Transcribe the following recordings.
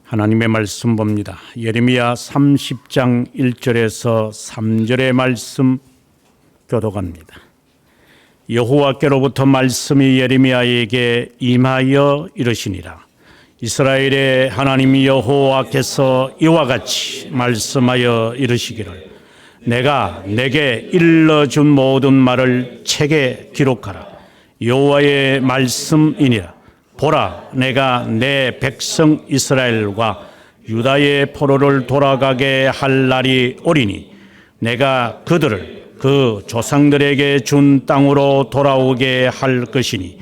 하나님의 말씀 봅니다. 예레미야 30장 1절에서 3절의 말씀 교독합니다. 여호와께로부터 말씀이 예레미야에게 임하여 이르시니라. 이스라엘의 하나님 여호와께서 이와 같이 말씀하여 이르시기를 내가 내게 일러준 모든 말을 책에 기록하라. 여호와의 말씀이니라. 보라, 내가 내 백성 이스라엘과 유다의 포로를 돌아가게 할 날이 오리니 내가 그들을 그 조상들에게 준 땅으로 돌아오게 할 것이니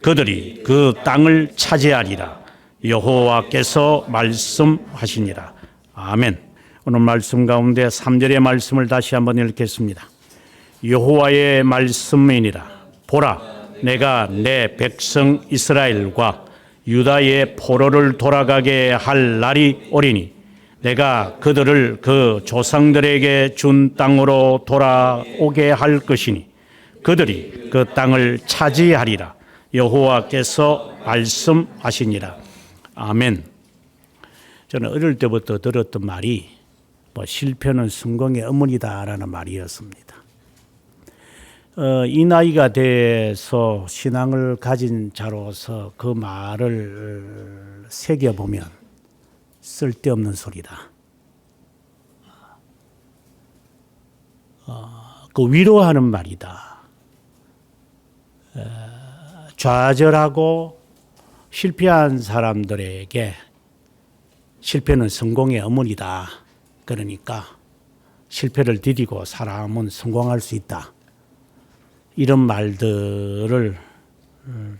그들이 그 땅을 차지하리라. 여호와께서 말씀하시니라. 아멘. 오늘 말씀 가운데 3절의 말씀을 다시 한번 읽겠습니다. 여호와의 말씀이니라. 보라, 내가 내 백성 이스라엘과 유다의 포로를 돌아가게 할 날이 오리니 내가 그들을 그 조상들에게 준 땅으로 돌아오게 할 것이니 그들이 그 땅을 차지하리라. 여호와께서 말씀하시니라. 아멘. 저는 어릴 때부터 들었던 말이 실패는 성공의 어머니다라는 말이었습니다. 이 나이가 돼서 신앙을 가진 자로서 그 말을 새겨보면 쓸데없는 소리다. 그 위로하는 말이다. 좌절하고 실패한 사람들에게 실패는 성공의 어머니다. 그러니까 실패를 디디고 사람은 성공할 수 있다. 이런 말들을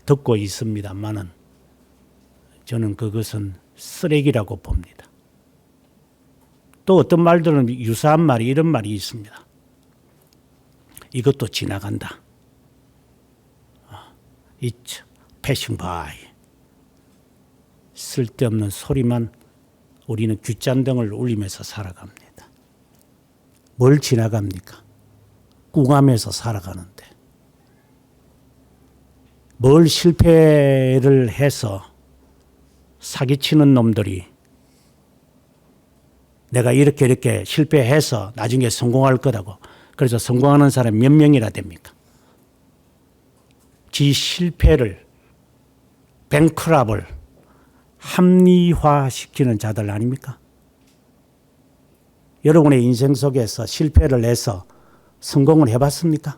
듣고 있습니다만은 저는 그것은 쓰레기라고 봅니다. 또 어떤 말들은 유사한 말이 이런 말이 있습니다. 이것도 지나간다. It's passing by. 쓸데없는 소리만 우리는 귓잔등을 울리면서 살아갑니다. 뭘 지나갑니까? 꿍하면서 살아가는데. 뭘 실패를 해서 사기치는 놈들이 내가 이렇게 실패해서 나중에 성공할 거라고. 그래서 성공하는 사람 몇 명이나 됩니까? 지 실패를, 뱅크랍을 합리화시키는 자들 아닙니까? 여러분의 인생 속에서 실패를 해서 성공을 해봤습니까?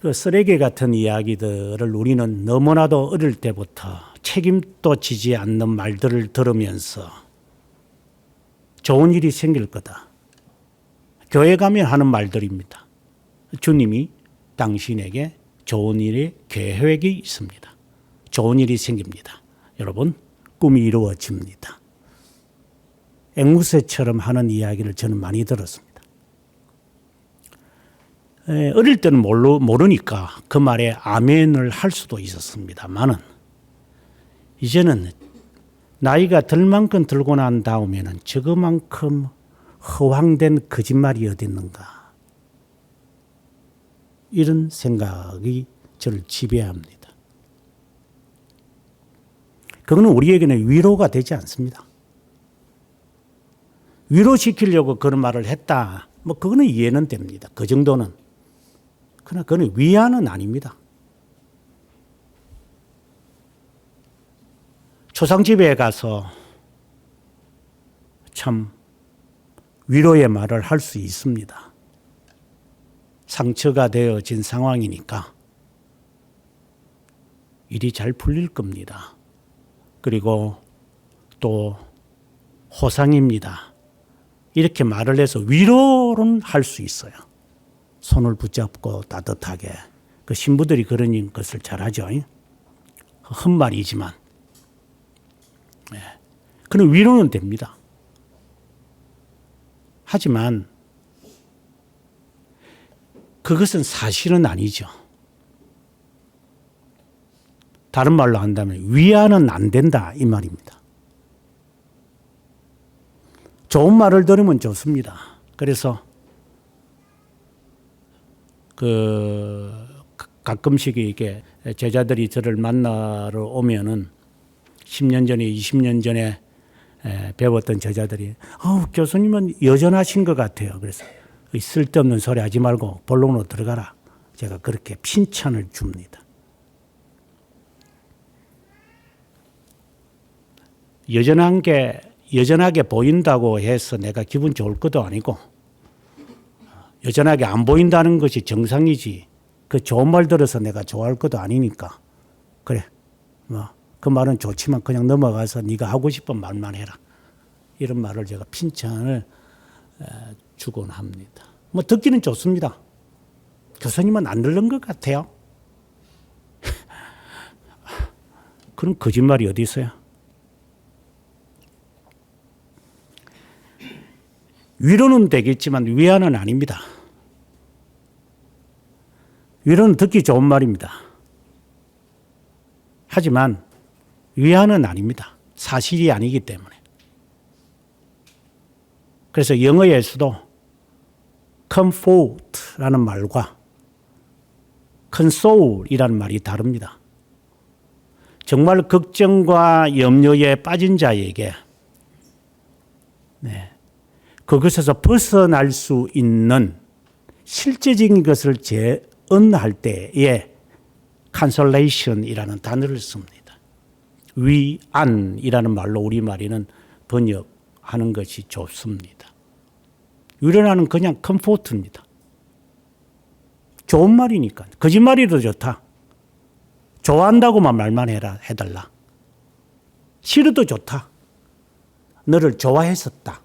그 쓰레기 같은 이야기들을 우리는 너무나도 어릴 때부터 책임도 지지 않는 말들을 들으면서 좋은 일이 생길 거다. 교회 가면 하는 말들입니다. 주님이 당신에게 좋은 일의 계획이 있습니다. 좋은 일이 생깁니다. 여러분, 꿈이 이루어집니다. 앵무새처럼 하는 이야기를 저는 많이 들었습니다. 어릴 때는 모르니까 그 말에 아멘을 할 수도 있었습니다만은 이제는 나이가 들 만큼 들고 난 다음에는 저거만큼 허황된 거짓말이 어디 있는가. 이런 생각이 저를 지배합니다. 그거는 우리에게는 위로가 되지 않습니다. 위로시키려고 그런 말을 했다. 그거는 이해는 됩니다. 그 정도는. 그러나 그건 위안은 아닙니다. 초상집에 가서 참 위로의 말을 할 수 있습니다. 상처가 되어진 상황이니까 일이 잘 풀릴 겁니다. 그리고 또 호상입니다. 이렇게 말을 해서 위로는 할 수 있어요. 손을 붙잡고 따뜻하게. 그 신부들이 그런 것을 잘하죠. 헛말이지만. 그런 위로는 됩니다. 하지만 그것은 사실은 아니죠. 다른 말로 한다면 위안은 안 된다 이 말입니다. 좋은 말을 들으면 좋습니다. 그래서 가끔씩 이게 제자들이 저를 만나러 오면은 10년 전에 20년 전에 배웠던 제자들이 교수님은 여전하신 것 같아요. 그래서 쓸데없는 소리 하지 말고 본론으로 들어가라. 제가 그렇게 칭찬을 줍니다. 여전하게 보인다고 해서 내가 기분 좋을 것도 아니고 여전하게 안 보인다는 것이 정상이지 그 좋은 말 들어서 내가 좋아할 것도 아니니까 그래 그 말은 좋지만 그냥 넘어가서 네가 하고 싶은 말만 해라. 이런 말을 제가 칭찬을 주곤 합니다. 듣기는 좋습니다. 교수님은 안 들은 것 같아요. 그런 거짓말이 어디 있어요? 위로는 되겠지만 위안은 아닙니다. 위로는 듣기 좋은 말입니다. 하지만 위안은 아닙니다. 사실이 아니기 때문에. 그래서 영어에서도 comfort라는 말과 console이라는 말이 다릅니다. 정말 걱정과 염려에 빠진 자에게 그것에서 벗어날 수 있는 실제적인 것을 재언할 때에 consolation이라는 단어를 씁니다. 위안이라는 말로 우리말에는 번역하는 것이 좋습니다. 위로는 그냥 comfort입니다. 좋은 말이니까. 거짓말이도 좋다. 좋아한다고만 말만 해달라. 싫어도 좋다. 너를 좋아했었다.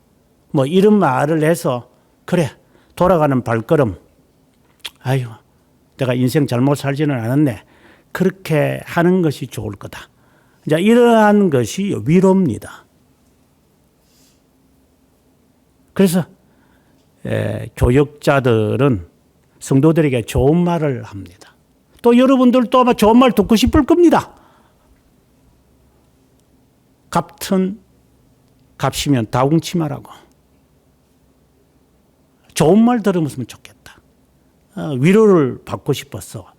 이런 말을 해서 그래 돌아가는 발걸음 아유 내가 인생 잘못 살지는 않았네. 그렇게 하는 것이 좋을 거다. 이제 이러한 것이 위로입니다. 그래서 교역자들은 성도들에게 좋은 말을 합니다. 또 여러분들도 아마 좋은 말 듣고 싶을 겁니다. 같은 값이면 다 웅치 말하고 좋은 말 들으면 좋겠다. 위로를 받고 싶었어.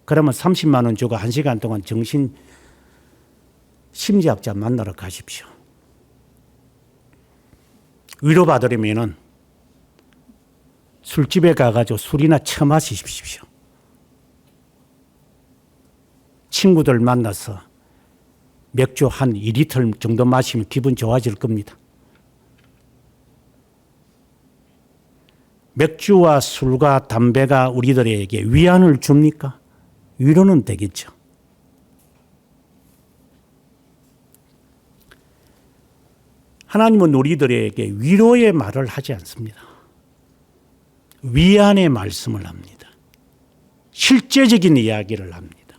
그러면 30만 원 주고 1시간 동안 심리학자 만나러 가십시오. 위로받으려면 술집에 가가지고 술이나 처마시십시오. 친구들 만나서 맥주 한 2리터 정도 마시면 기분 좋아질 겁니다. 맥주와 술과 담배가 우리들에게 위안을 줍니까? 위로는 되겠죠. 하나님은 우리들에게 위로의 말을 하지 않습니다. 위안의 말씀을 합니다. 실제적인 이야기를 합니다.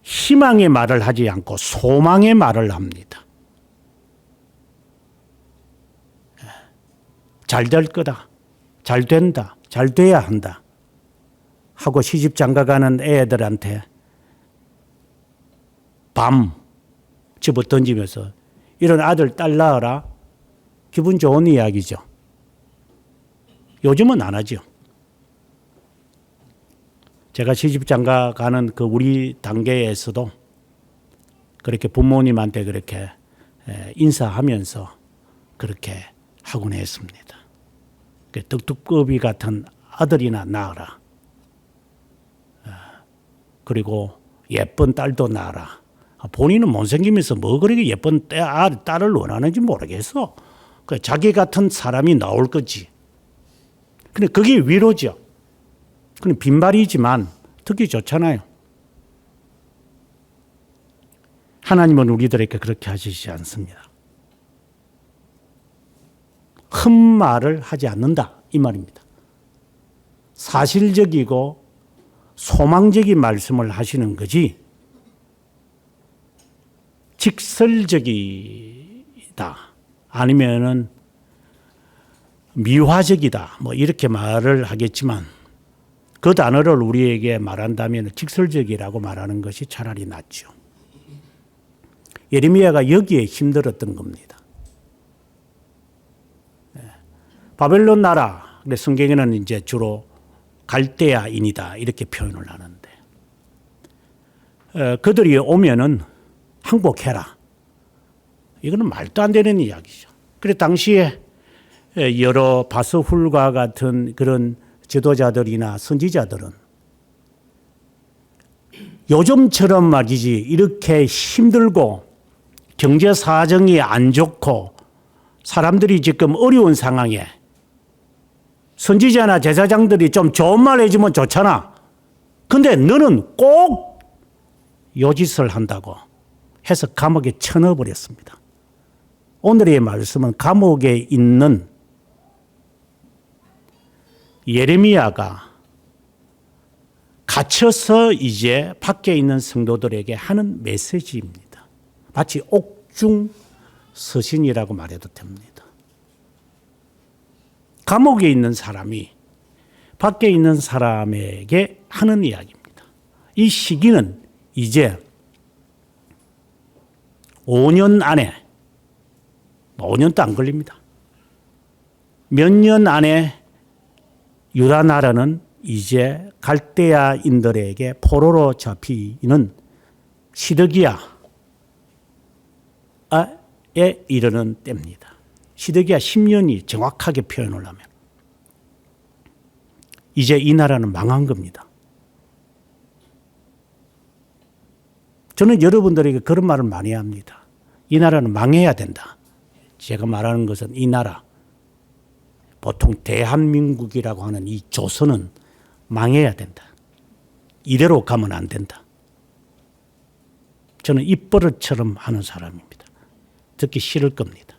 희망의 말을 하지 않고 소망의 말을 합니다. 잘 될 거다. 잘 된다. 잘 돼야 한다. 하고 시집 장가 가는 애들한테 밤 집어 던지면서 이런 아들, 딸 낳아라. 기분 좋은 이야기죠. 요즘은 안 하죠. 제가 시집 장가 가는 그 우리 단계에서도 그렇게 부모님한테 그렇게 인사하면서 그렇게 하곤 했습니다. 떡두꺼비 같은 아들이나 낳아라. 그리고 예쁜 딸도 낳아라. 본인은 못생기면서 뭐 그렇게 예쁜 딸을 원하는지 모르겠어. 자기 같은 사람이 나올 거지. 근데 그게 위로죠. 그건 빈말이지만 듣기 좋잖아요. 하나님은 우리들에게 그렇게 하시지 않습니다. 흠말을 하지 않는다 이 말입니다. 사실적이고 소망적인 말씀을 하시는 거지 직설적이다 아니면은 미화적이다 이렇게 말을 하겠지만 그 단어를 우리에게 말한다면 직설적이라고 말하는 것이 차라리 낫죠. 예레미야가 여기에 힘들었던 겁니다. 바벨론 나라, 성경에는 이제 주로 갈대아인이다 이렇게 표현을 하는데 그들이 오면은 항복해라. 이거는 말도 안 되는 이야기죠. 그래 당시에 여러 바스훌과 같은 그런 지도자들이나 선지자들은 요즘처럼 말이지 이렇게 힘들고 경제 사정이 안 좋고 사람들이 지금 어려운 상황에 선지자나 제사장들이 좀 좋은 말 해주면 좋잖아. 근데 너는 꼭 요짓을 한다고 해서 감옥에 쳐넣어버렸습니다. 오늘의 말씀은 감옥에 있는 예레미야가 갇혀서 이제 밖에 있는 성도들에게 하는 메시지입니다. 마치 옥중 서신이라고 말해도 됩니다. 감옥에 있는 사람이 밖에 있는 사람에게 하는 이야기입니다. 이 시기는 이제 5년 안에 5년도 안 걸립니다. 몇 년 안에 유다 나라는 이제 갈대아인들에게 포로로 잡히는 시드기야에 이르는 때입니다. 시드기야 10년이 정확하게 표현을 하면 이제 이 나라는 망한 겁니다. 저는 여러분들에게 그런 말을 많이 합니다. 이 나라는 망해야 된다. 제가 말하는 것은 이 나라, 보통 대한민국이라고 하는 이 조선은 망해야 된다. 이대로 가면 안 된다. 저는 입버릇처럼 하는 사람입니다. 듣기 싫을 겁니다.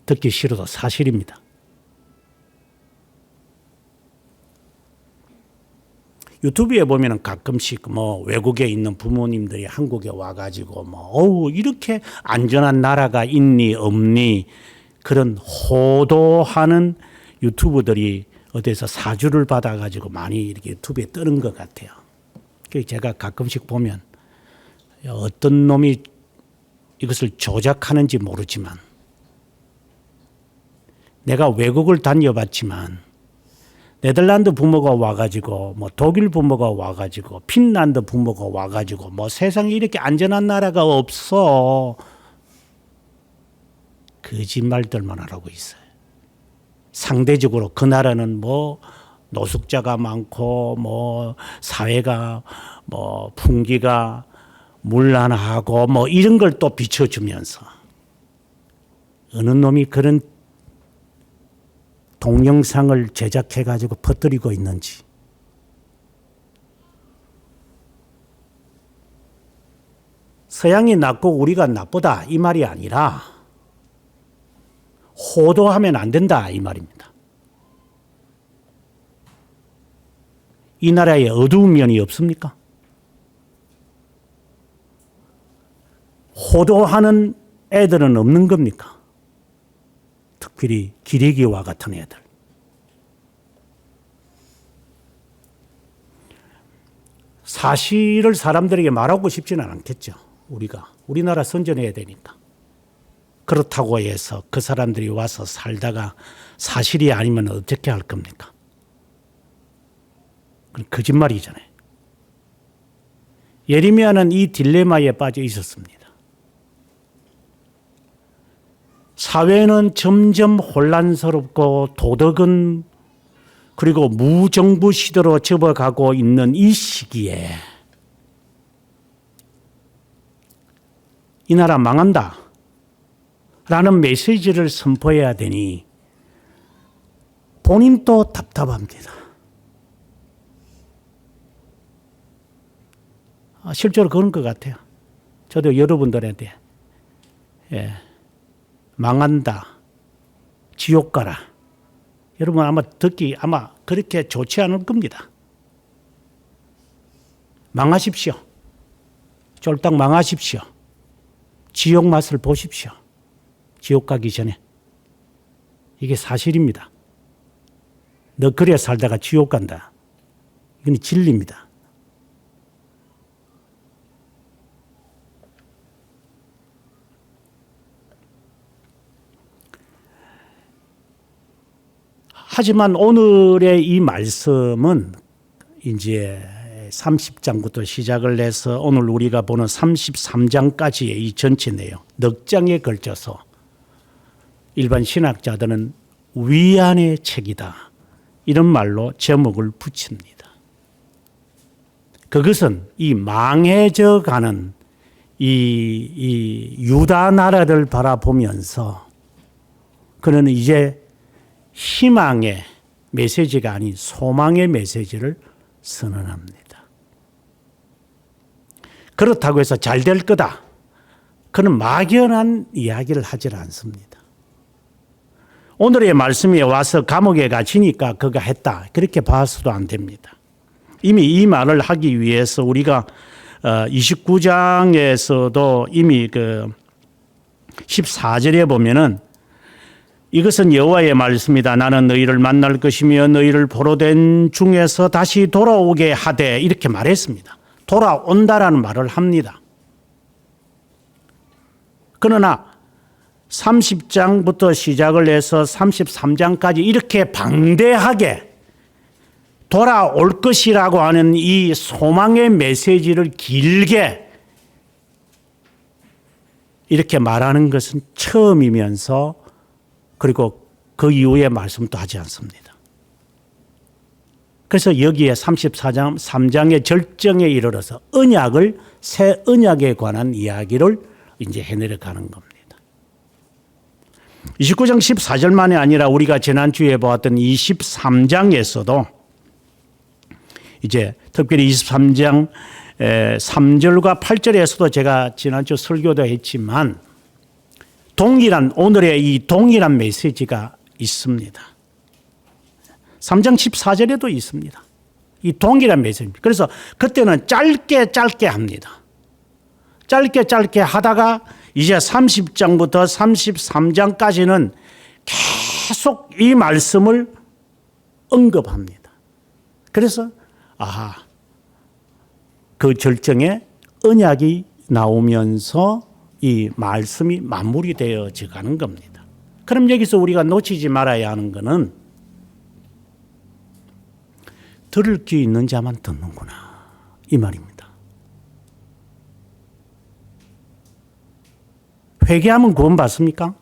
듣기 싫어도 사실입니다. 유튜브에 보면은 가끔씩 뭐 외국에 있는 부모님들이 한국에 와가지고 뭐 어우 이렇게 안전한 나라가 있니 없니 그런 호도하는 유튜브들이 어디서 사주를 받아가지고 많이 이렇게 유튜브에 뜨는 것 같아요. 그래서 제가 가끔씩 보면 어떤 놈이 이것을 조작하는지 모르지만 내가 외국을 다녀봤지만 네덜란드 부모가 와가지고 뭐 독일 부모가 와가지고 핀란드 부모가 와가지고 뭐 세상에 이렇게 안전한 나라가 없어. 거짓말들만 하고 있어요. 상대적으로 그 나라는 뭐 노숙자가 많고 뭐 사회가 뭐 풍기가 문란하고 뭐 이런 걸 또 비춰주면서 어느 놈이 그런 동영상을 제작해 가지고 퍼뜨리고 있는지 서양이 낫고 우리가 나쁘다 이 말이 아니라 호도하면 안 된다 이 말입니다. 이 나라에 어두운 면이 없습니까? 호도하는 애들은 없는 겁니까? 특별히 기레기와 같은 애들. 사실을 사람들에게 말하고 싶지는 않겠죠. 우리나라 선전해야 되니까. 그렇다고 해서 그 사람들이 와서 살다가 사실이 아니면 어떻게 할 겁니까? 그건 거짓말이잖아요. 예레미야는 이 딜레마에 빠져 있었습니다. 사회는 점점 혼란스럽고 도덕은 그리고 무정부 시대로 접어가고 있는 이 시기에 이 나라 망한다 라는 메시지를 선포해야 되니 본인도 답답합니다. 실제로 그런 것 같아요. 저도 여러분들한테 망한다, 지옥 가라. 여러분 아마 듣기 아마 그렇게 좋지 않을 겁니다. 망하십시오. 쫄딱 망하십시오. 지옥 맛을 보십시오. 지옥 가기 전에. 이게 사실입니다. 너 그래 살다가 지옥 간다. 이건 진리입니다. 하지만 오늘의 이 말씀은 이제 30장부터 시작을 해서 오늘 우리가 보는 33장까지의 이 전체 내용, 넉 장에 걸쳐서 일반 신학자들은 위안의 책이다, 이런 말로 제목을 붙입니다. 그것은 이 망해져 가는 이 유다 나라를 바라보면서 그는 이제 희망의 메시지가 아닌 소망의 메시지를 선언합니다. 그렇다고 해서 잘 될 거다, 그는 막연한 이야기를 하질 않습니다. 오늘의 말씀에 와서 감옥에 갇히니까 그가 했다, 그렇게 봐서도 안 됩니다. 이미 이 말을 하기 위해서 우리가 29장에서도 이미 그 14절에 보면은 이것은 여호와의 말씀이다. 나는 너희를 만날 것이며 너희를 포로된 중에서 다시 돌아오게 하되, 이렇게 말했습니다. 돌아온다라는 말을 합니다. 그러나 30장부터 시작을 해서 33장까지 이렇게 방대하게 돌아올 것이라고 하는 이 소망의 메시지를 길게 이렇게 말하는 것은 처음이면서, 그리고 그 이후에 말씀도 하지 않습니다. 그래서 여기에 34장 3장의 절정에 이르러서 새 언약에 관한 이야기를 이제 해내려가는 겁니다. 29장 14절만이 아니라 우리가 지난주에 보았던 23장에서도 이제 특별히 23장 3절과 8절에서도 제가 지난주 설교도 했지만 오늘의 이 동일한 메시지가 있습니다. 3장 14절에도 있습니다. 이 동일한 메시지입니다. 그래서 그때는 짧게 합니다. 짧게 하다가 이제 30장부터 33장까지는 계속 이 말씀을 언급합니다. 그래서 그 절정에 언약이 나오면서 이 말씀이 마무리되어져 가는 겁니다. 그럼 여기서 우리가 놓치지 말아야 하는 것은 들을 귀 있는 자만 듣는구나, 이 말입니다. 회개하면 구원받습니까?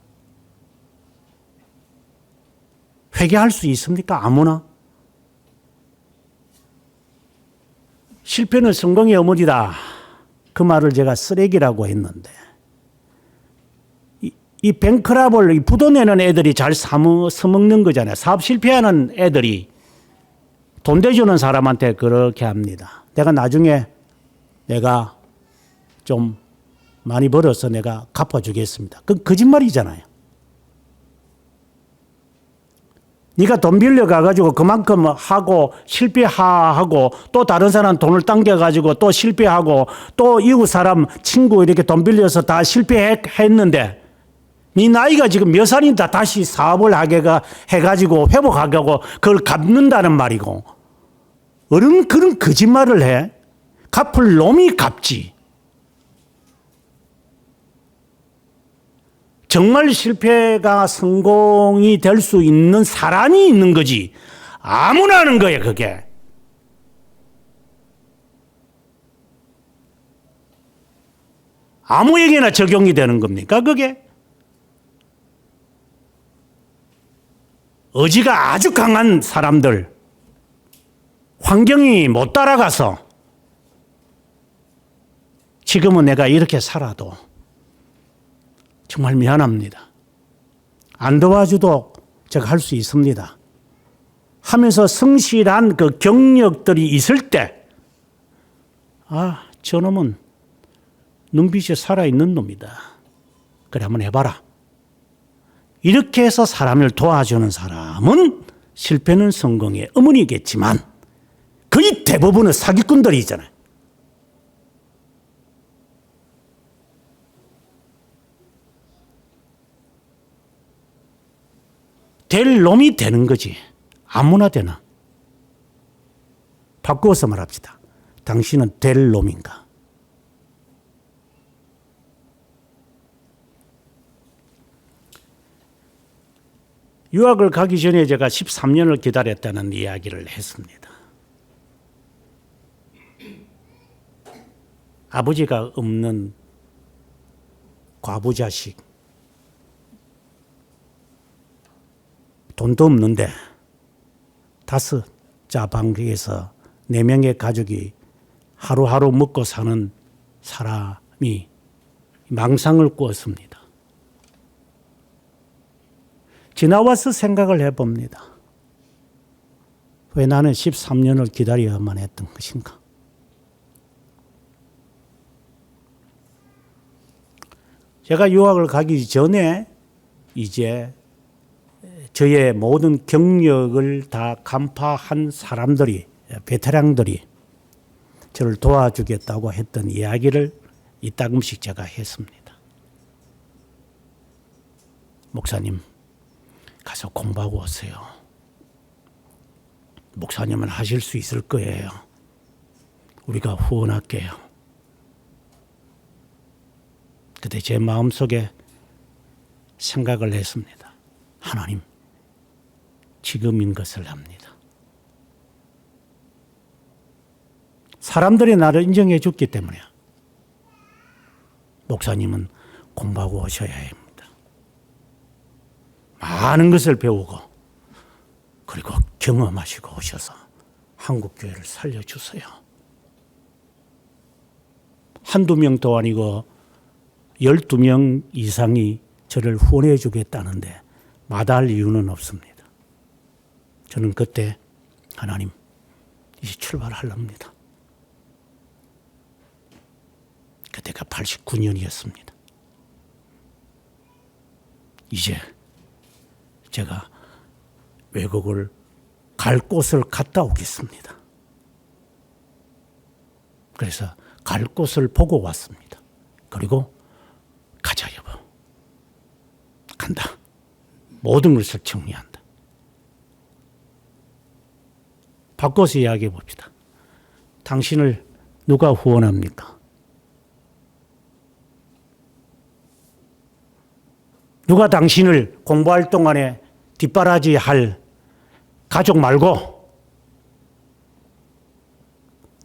회개할 수 있습니까? 아무나? 실패는 성공의 어머니다, 그 말을 제가 쓰레기라고 했는데, 이 뱅크랍을 부도 내는 애들이 잘 써먹는 거잖아요. 사업 실패하는 애들이 돈 대주는 사람한테 그렇게 합니다. 내가 나중에 내가 좀 많이 벌어서 내가 갚아주겠습니다. 그건 거짓말이잖아요. 네가 돈 빌려가가지고 그만큼 하고 실패하고 또 다른 사람 돈을 당겨가지고 또 실패하고 또 이웃 사람 친구 이렇게 돈 빌려서 다 실패했는데 네 나이가 지금 몇 살인데 다시 사업을 해가지고 회복하고 그걸 갚는다는 말이고, 그런 거짓말을 해? 갚을 놈이 갚지. 정말 실패가 성공이 될 수 있는 사람이 있는 거지, 아무나 하는 거예요 그게. 아무에게나 적용이 되는 겁니까 그게? 의지가 아주 강한 사람들, 환경이 못 따라가서 지금은 내가 이렇게 살아도 정말 미안합니다, 안 도와줘도 제가 할 수 있습니다 하면서 성실한 그 경력들이 있을 때, 저놈은 눈빛이 살아있는 놈이다, 그래 한번 해봐라, 이렇게 해서 사람을 도와주는 사람은 실패는 성공의 어머니겠지만 거의 대부분은 사기꾼들이잖아요. 될 놈이 되는 거지, 아무나 되나? 바꾸어서 말합시다. 당신은 될 놈인가? 유학을 가기 전에 제가 13년을 기다렸다는 이야기를 했습니다. 아버지가 없는 과부 자식, 돈도 없는데 5자 방에서 4명의 가족이 하루하루 먹고 사는 사람이 망상을 꾸었습니다. 지나와서 생각을 해봅니다. 왜 나는 13년을 기다려야만 했던 것인가? 제가 유학을 가기 전에 이제 저의 모든 경력을 다 간파한 사람들이, 베테랑들이 저를 도와주겠다고 했던 이야기를 이따금씩 제가 했습니다. 목사님, 가서 공부하고 오세요. 목사님은 하실 수 있을 거예요. 우리가 후원할게요. 그때 제 마음속에 생각을 했습니다. 하나님, 지금인 것을 합니다. 사람들이 나를 인정해 줬기 때문에 목사님은 공부하고 오셔야 합니다. 많은 것을 배우고 그리고 경험하시고 오셔서 한국교회를 살려주세요. 한두 명도 아니고 12명 이상이 저를 후원해 주겠다는데 마다할 이유는 없습니다. 저는 그때 하나님, 이제 출발하렵니다. 그때가 89년이었습니다. 이제 제가 외국을 갈 곳을 갔다 오겠습니다. 그래서 갈 곳을 보고 왔습니다. 그리고 가자 여보. 간다. 모든 것을 정리한다. 바꿔서 이야기해 봅시다. 당신을 누가 후원합니까? 누가 당신을 공부할 동안에 뒷바라지 할 가족 말고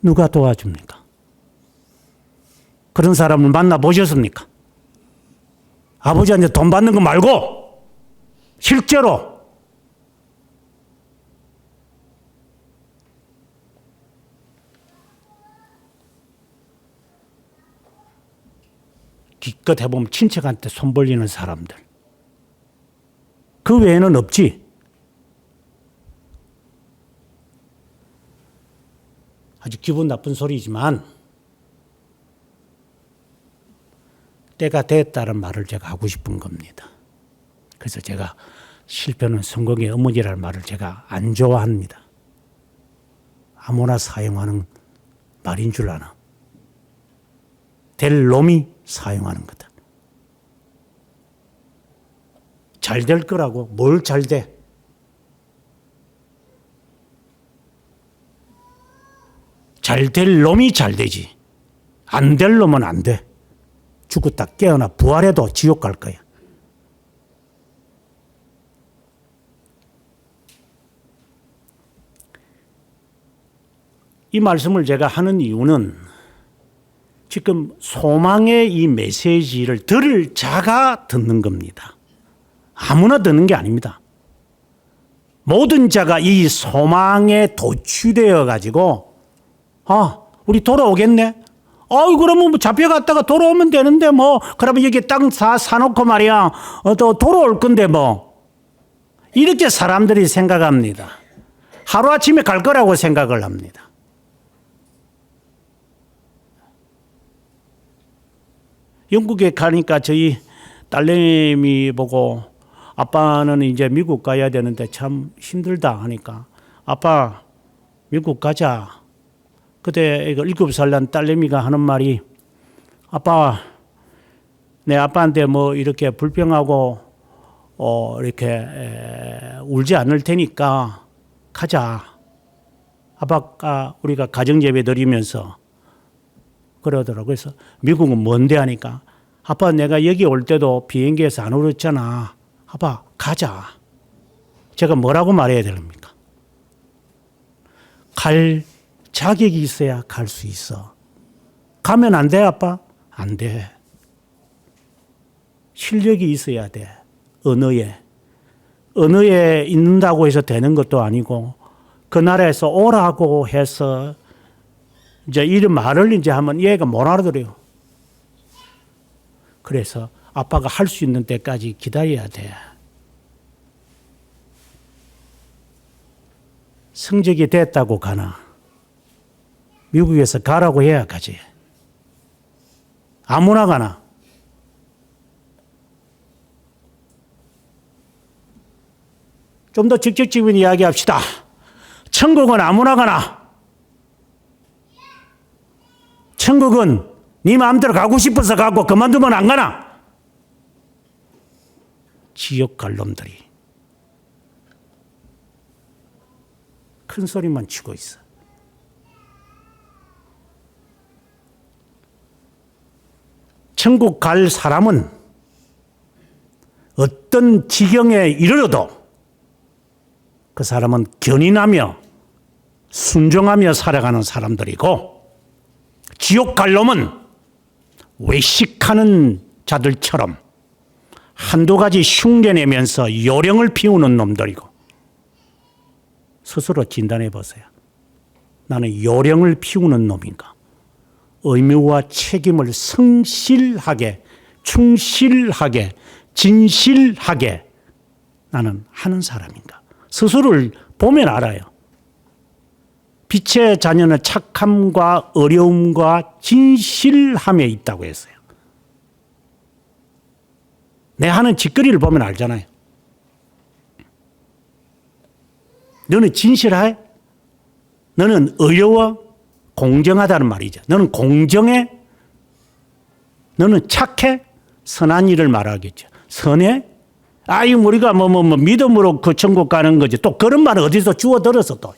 누가 도와줍니까? 그런 사람을 만나보셨습니까? 아버지한테 돈 받는 거 말고 실제로 기껏 해보면 친척한테 손 벌리는 사람들. 그 외에는 없지. 아주 기분 나쁜 소리지만 때가 됐다는 말을 제가 하고 싶은 겁니다. 그래서 제가 실패는 성공의 어머니라는 말을 제가 안 좋아합니다. 아무나 사용하는 말인 줄 아나. 될 놈이 사용하는 거다. 잘 될 거라고. 뭘 잘 돼? 잘 될 놈이 잘 되지. 안 될 놈은 안 돼. 죽었다 깨어나 부활해도 지옥 갈 거야. 이 말씀을 제가 하는 이유는 지금 소망의 이 메시지를 들을 자가 듣는 겁니다. 아무나 듣는 게 아닙니다. 모든 자가 이 소망에 도취되어 가지고 우리 돌아오겠네. 그러면 뭐 잡혀갔다가 돌아오면 되는데 뭐 그러면 여기 땅 사놓고 말이야 또 돌아올 건데 뭐 이렇게 사람들이 생각합니다. 하루아침에 갈 거라고 생각을 합니다. 영국에 가니까 저희 딸내미 보고 아빠는 이제 미국 가야 되는데 참 힘들다 하니까 아빠 미국 가자. 그때 7살 난 딸내미가 하는 말이 아빠 내 아빠한테 뭐 이렇게 불평하고 이렇게 울지 않을 테니까 가자. 아빠가 우리가 가정예배 드리면서 그러더라고요. 그래서 미국은 먼데 하니까 아빠 내가 여기 올 때도 비행기에서 안 울었잖아. 아빠 가자. 제가 뭐라고 말해야 됩니까? 갈 자격이 있어야 갈 수 있어. 가면 안 돼, 아빠? 안 돼. 실력이 있어야 돼. 언어에. 언어에 있는다고 해서 되는 것도 아니고, 그 나라에서 오라고 해서 이제 이런 말을 이제 하면 얘가 못 알아들어요. 그래서 아빠가 할 수 있는 때까지 기다려야 돼. 성적이 됐다고 가나? 미국에서 가라고 해야 가지. 아무나 가나? 좀 더 직접적인 이야기 합시다. 천국은 아무나 가나? 천국은 네 마음대로 가고 싶어서 가고 그만두면 안 가나? 지옥 갈 놈들이 큰 소리만 치고 있어. 천국 갈 사람은 어떤 지경에 이르러도 그 사람은 견인하며 순종하며 살아가는 사람들이고, 지옥 갈 놈은 외식하는 자들처럼 한두 가지 흉내내면서 요령을 피우는 놈들이고, 스스로 진단해 보세요. 나는 요령을 피우는 놈인가? 의무와 책임을 성실하게, 충실하게, 진실하게 나는 하는 사람인가? 스스로를 보면 알아요. 빛의 자녀는 착함과 어려움과 진실함에 있다고 했어요. 내 하는 짓거리를 보면 알잖아요. 너는 진실해? 너는 어려워? 공정하다는 말이죠. 너는 공정해? 너는 착해? 선한 일을 말하겠죠. 선해? 아이, 우리가 믿음으로 그 천국 가는 거지. 또 그런 말을 어디서 주워들어서 또.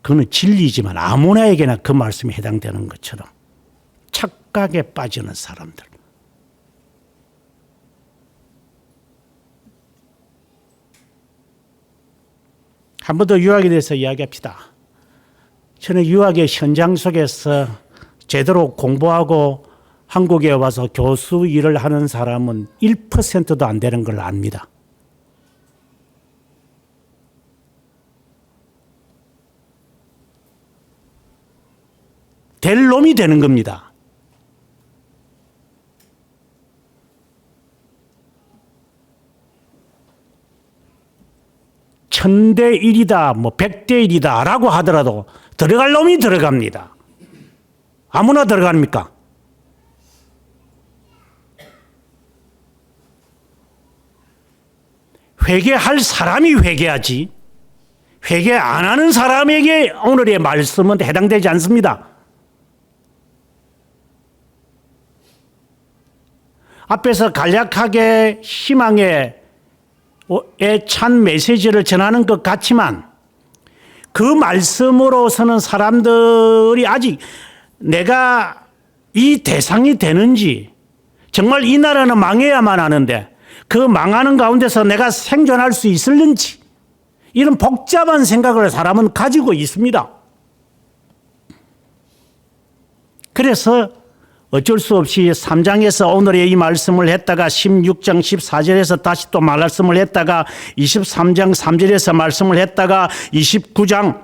그는 진리지만 아무나에게나 그 말씀이 해당되는 것처럼 착각에 빠지는 사람들. 한 번 더 유학에 대해서 이야기합시다. 저는 유학의 현장 속에서 제대로 공부하고 한국에 와서 교수 일을 하는 사람은 1%도 안 되는 걸 압니다. 될 놈이 되는 겁니다. 천대 1이다, 100대 1이다 라고 하더라도 들어갈 놈이 들어갑니다. 아무나 들어갑니까? 회개할 사람이 회개하지, 회개 안 하는 사람에게 오늘의 말씀은 해당되지 않습니다. 앞에서 간략하게 희망의 찬 메시지를 전하는 것 같지만 그 말씀으로서는 사람들이 아직 내가 이 대상이 되는지, 정말 이 나라는 망해야만 하는데 그 망하는 가운데서 내가 생존할 수 있을는지, 이런 복잡한 생각을 사람은 가지고 있습니다. 그래서 어쩔 수 없이 3장에서 오늘의 이 말씀을 했다가 16장 14절에서 다시 또 말씀을 했다가 23장 3절에서 말씀을 했다가 29장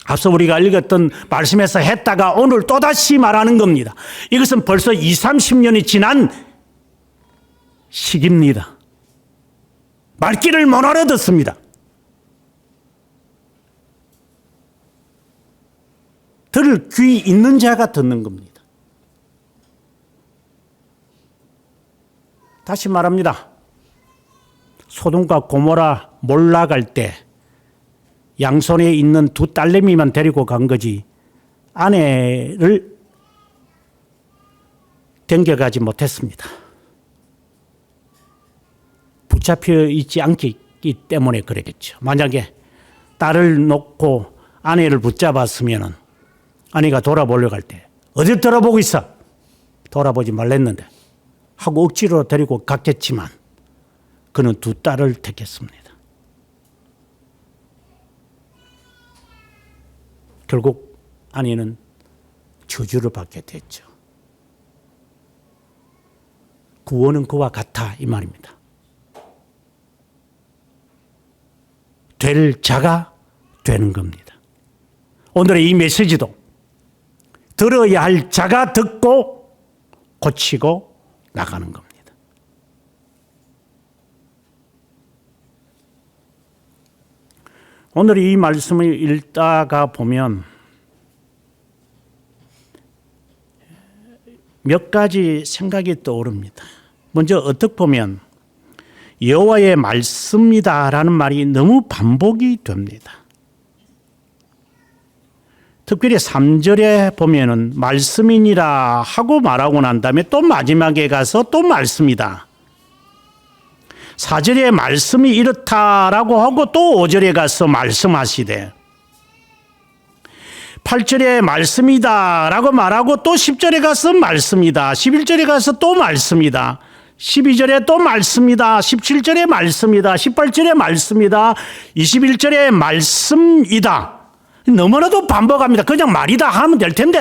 앞서 우리가 읽었던 말씀에서 했다가 오늘 또다시 말하는 겁니다. 이것은 벌써 20-30년이 지난 시기입니다. 말귀를 못 알아듣습니다. 들을 귀 있는 자가 듣는 겁니다. 다시 말합니다. 소돔과 고모라 몰락할 때 양손에 있는 두 딸내미만 데리고 간 거지 아내를 댕겨가지 못했습니다. 붙잡혀 있지 않기 때문에 그러겠죠. 만약에 딸을 놓고 아내를 붙잡았으면 아내가 돌아보려고 할 때 어딜 돌아보고 있어? 돌아보지 말랬는데 하고 억지로 데리고 갔겠지만 그는 두 딸을 택했습니다. 결국 아내는 저주를 받게 됐죠. 구원은 그와 같아 이 말입니다. 될 자가 되는 겁니다. 오늘의 이 메시지도 들어야 할 자가 듣고 고치고 나가는 겁니다. 오늘 이 말씀을 읽다가 보면 몇 가지 생각이 떠오릅니다. 먼저 어떻게 보면 여호와의 말씀이다라는 말이 너무 반복이 됩니다. 특별히 3절에 보면은 말씀이니라 하고 말하고 난 다음에 또 마지막에 가서 또 말씀이다. 4절에 말씀이 이렇다라고 하고 또 5절에 가서 말씀하시되 8절에 말씀이다라고 말하고 또 10절에 가서 말씀이다. 11절에 가서 또 말씀이다. 12절에 또 말씀이다. 17절에 말씀이다. 18절에 말씀이다. 21절에 말씀이다. 너무나도 반복합니다. 그냥 말이다 하면 될 텐데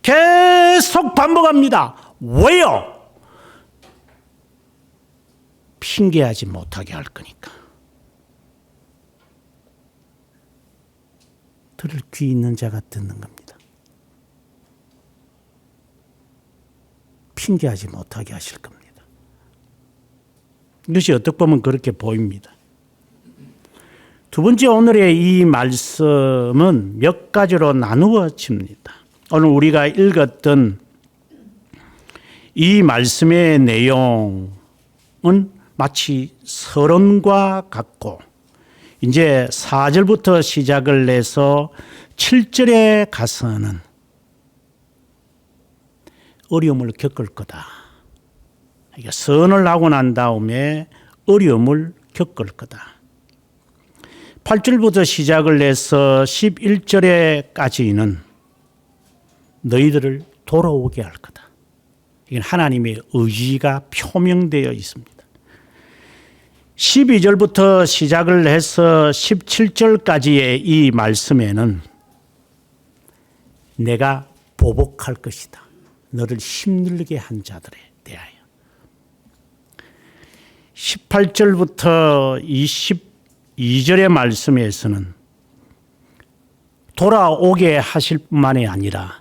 계속 반복합니다. 왜요? 핑계하지 못하게 할 거니까. 들을 귀 있는 자가 듣는 겁니다. 핑계하지 못하게 하실 겁니다. 이것이 어떻게 보면 그렇게 보입니다. 두 번째, 오늘의 이 말씀은 몇 가지로 나누어집니다. 오늘 우리가 읽었던 이 말씀의 내용은 마치 서론과 같고 이제 4절부터 시작을 해서 7절에 가서는 어려움을 겪을 거다. 그러니까 선을 하고 난 다음에 어려움을 겪을 거다. 8절부터 시작을 해서 11절에까지는 너희들을 돌아오게 할 거다. 이건 하나님의 의지가 표명되어 있습니다. 12절부터 시작을 해서 17절까지의 이 말씀에는 내가 보복할 것이다. 너를 힘들게 한 자들에 대하여. 18절부터 22절의 말씀에서는 돌아오게 하실 뿐만이 아니라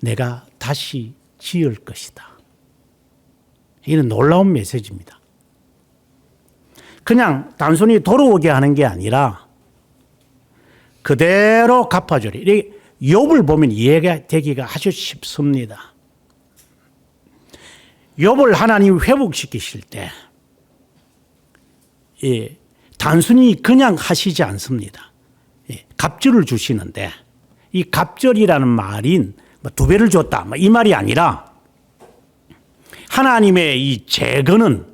내가 다시 지을 것이다. 이는 놀라운 메시지입니다. 그냥 단순히 돌아오게 하는 게 아니라 그대로 갚아주리. 욥을 보면 이해가 되기가 아주 쉽습니다. 욥을 하나님 회복시키실 때 단순히 그냥 하시지 않습니다. 갑절을 주시는데 이 갑절이라는 말인 두 배를 줬다 이 말이 아니라 하나님의 이 재건은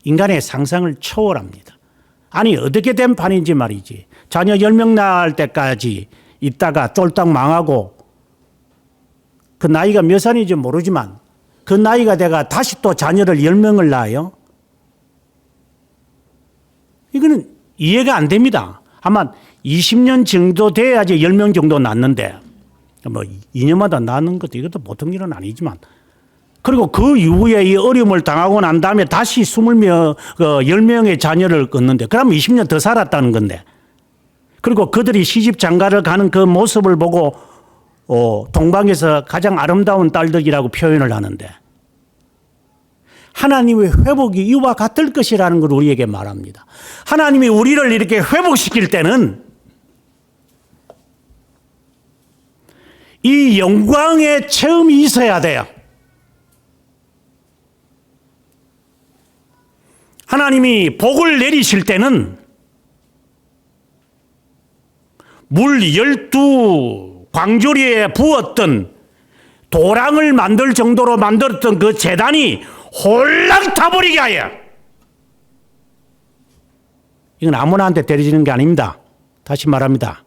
인간의 상상을 초월합니다. 아니 어떻게 된 판인지 말이지. 자녀 10명 낳을 때까지 있다가 쫄딱 망하고 그 나이가 몇 살인지 모르지만 그 나이가 돼가 다시 또 자녀를 10명을 낳아요. 이거는 이해가 안 됩니다. 아마 20년 정도 돼야지 10명 정도 낳는데 뭐 2년마다 낳는 것도 이것도 보통 일은 아니지만 그리고 그 이후에 이 어려움을 당하고 난 다음에 다시 10명의 자녀를 얻는데 그러면 20년 더 살았다는 건데 그리고 그들이 시집 장가를 가는 그 모습을 보고 동방에서 가장 아름다운 딸들이라고 표현을 하는데 하나님의 회복이 이와 같을 것이라는 걸 우리에게 말합니다. 하나님이 우리를 이렇게 회복시킬 때는 이 영광의 체험이 있어야 돼요. 하나님이 복을 내리실 때는 물 12광조리에 부었던 도랑을 만들 정도로 만들었던 그 제단이 홀랑 타버리게 하여. 이건 아무나한테 때려지는 게 아닙니다. 다시 말합니다.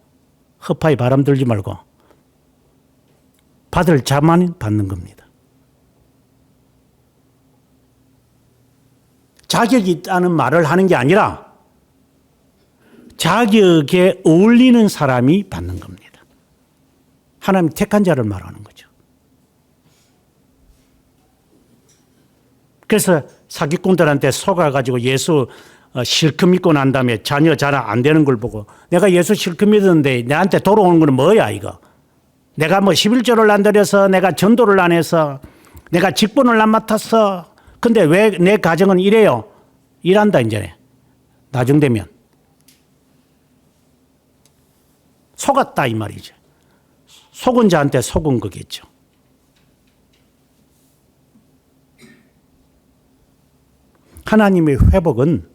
허파에 바람 들지 말고 받을 자만 받는 겁니다. 자격이 있다는 말을 하는 게 아니라 자격에 어울리는 사람이 받는 겁니다. 하나님 택한 자를 말하는 거죠. 그래서 사기꾼들한테 속아가지고 예수 실컷 믿고 난 다음에 자녀 잘 안 되는 걸 보고 내가 예수 실컷 믿었는데 내한테 돌아오는 건 뭐야 이거. 내가 뭐 11조를 안 드려서 내가 전도를 안 해서 내가 직분을 안 맡았어. 근데 왜 내 가정은 이래요? 일한다 이제. 나중 되면. 속았다 이 말이죠. 속은 자한테 속은 거겠죠. 하나님의 회복은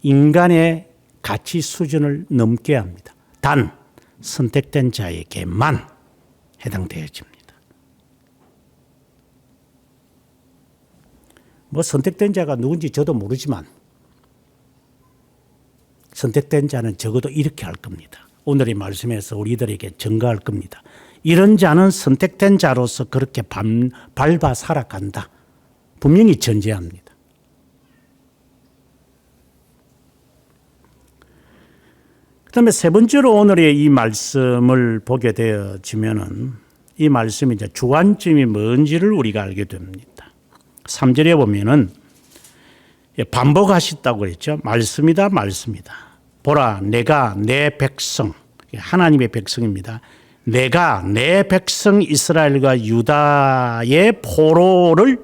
인간의 가치 수준을 넘게 합니다. 단 선택된 자에게만 해당되어집니다. 뭐 선택된 자가 누군지 저도 모르지만 선택된 자는 적어도 이렇게 할 겁니다. 오늘의 말씀에서 우리들에게 증거할 겁니다. 이런 자는 선택된 자로서 그렇게 밟아 살아간다. 분명히 전제합니다. 그 다음에 세 번째로 오늘의 이 말씀을 보게 되어지면은 이 말씀이 이제 주관점이 뭔지를 우리가 알게 됩니다. 3절에 보면은 반복하셨다고 그랬죠. 말씀이다, 말씀이다. 보라, 내가 내 백성, 하나님의 백성입니다. 내가 내 백성 이스라엘과 유다의 포로를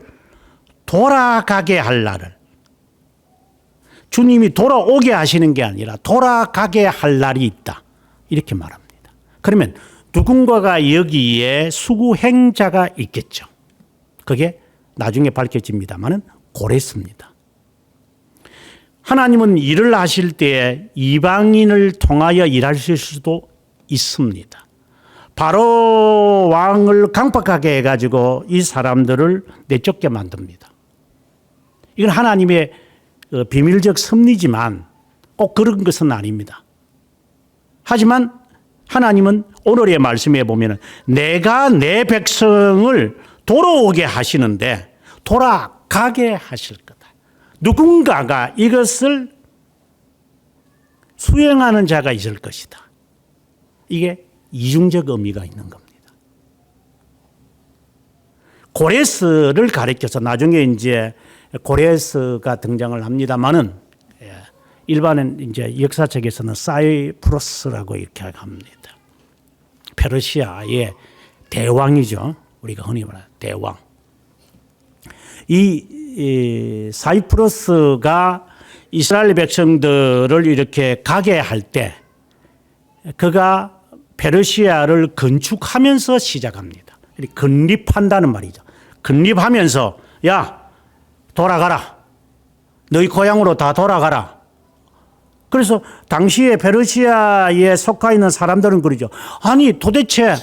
돌아가게 할 날을 주님이 돌아오게 하시는 게 아니라 돌아가게 할 날이 있다. 이렇게 말합니다. 그러면 누군가가 여기에 수구행자가 있겠죠. 그게 나중에 밝혀집니다만은 고레스입니다. 하나님은 일을 하실 때에 이방인을 통하여 일하실 수도 있습니다. 바로 왕을 강박하게 해가지고 이 사람들을 내쫓게 만듭니다. 이건 하나님의 비밀적 섭리지만 꼭 그런 것은 아닙니다. 하지만 하나님은 오늘의 말씀에 보면 내가 내 백성을 돌아오게 하시는데 돌아가게 하실 거다. 누군가가 이것을 수행하는 자가 있을 것이다. 이게 이중적 의미가 있는 겁니다. 고레스를 가리켜서 나중에 이제 고레스가 등장을 합니다만은 일반은 이제 역사책에서는 사이프러스라고 이렇게 합니다. 페르시아의 대왕이죠. 우리가 흔히 말하는 대왕. 이 사이프러스가 이스라엘 백성들을 이렇게 가게 할 때 그가 페르시아를 건축하면서 시작합니다. 건립한다는 말이죠. 건립하면서 야 돌아가라. 너희 고향으로 다 돌아가라. 그래서 당시에 페르시아에 속해 있는 사람들은 그러죠. 아니 도대체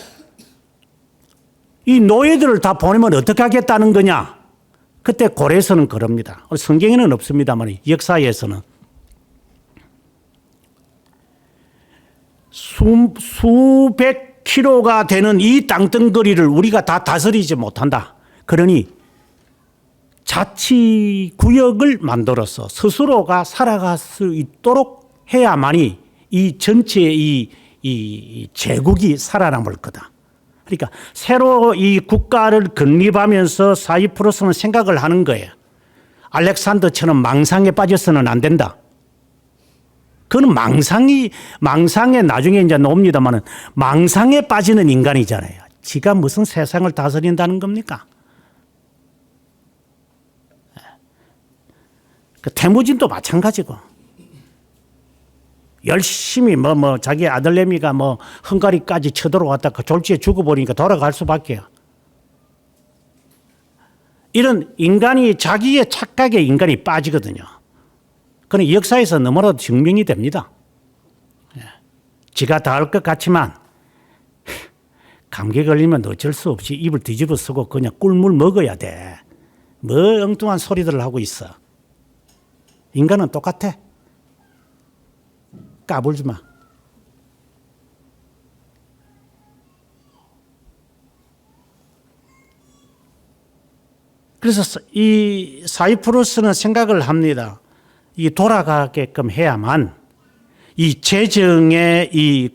이 노예들을 다 보내면 어떻게 하겠다는 거냐. 그때 고레스는 그럽니다. 성경에는 없습니다만 역사에서는 수백 킬로가 되는 이 땅덩어리를 우리가 다 다스리지 못한다. 그러니 자치구역을 만들어서 스스로가 살아갈 수 있도록 해야만이 이 전체의 이 제국이 살아남을 거다. 그러니까 새로 이 국가를 건립하면서 사이프러스는 생각을 하는 거예요. 알렉산더처럼 망상에 빠져서는 안 된다. 그는 망상에 나중에 이제 나옵니다만은 망상에 빠지는 인간이잖아요. 지가 무슨 세상을 다스린다는 겁니까? 그 태무진도 마찬가지고. 열심히 자기 아들내미가 헝가리까지 쳐들어왔다 그 졸지에 죽어버리니까 돌아갈 수밖에요. 이런 인간이 자기의 착각에 인간이 빠지거든요. 그건 역사에서 너무나도 증명이 됩니다. 지가 다 할 것 같지만 감기 걸리면 어쩔 수 없이 입을 뒤집어 쓰고 그냥 꿀물 먹어야 돼. 뭐 엉뚱한 소리들을 하고 있어. 인간은 똑같아. 까불지 마. 그래서 그래서 이 사이프러스는 생각을 합니다. 이 돌아가게끔 해야만 이 재정에 이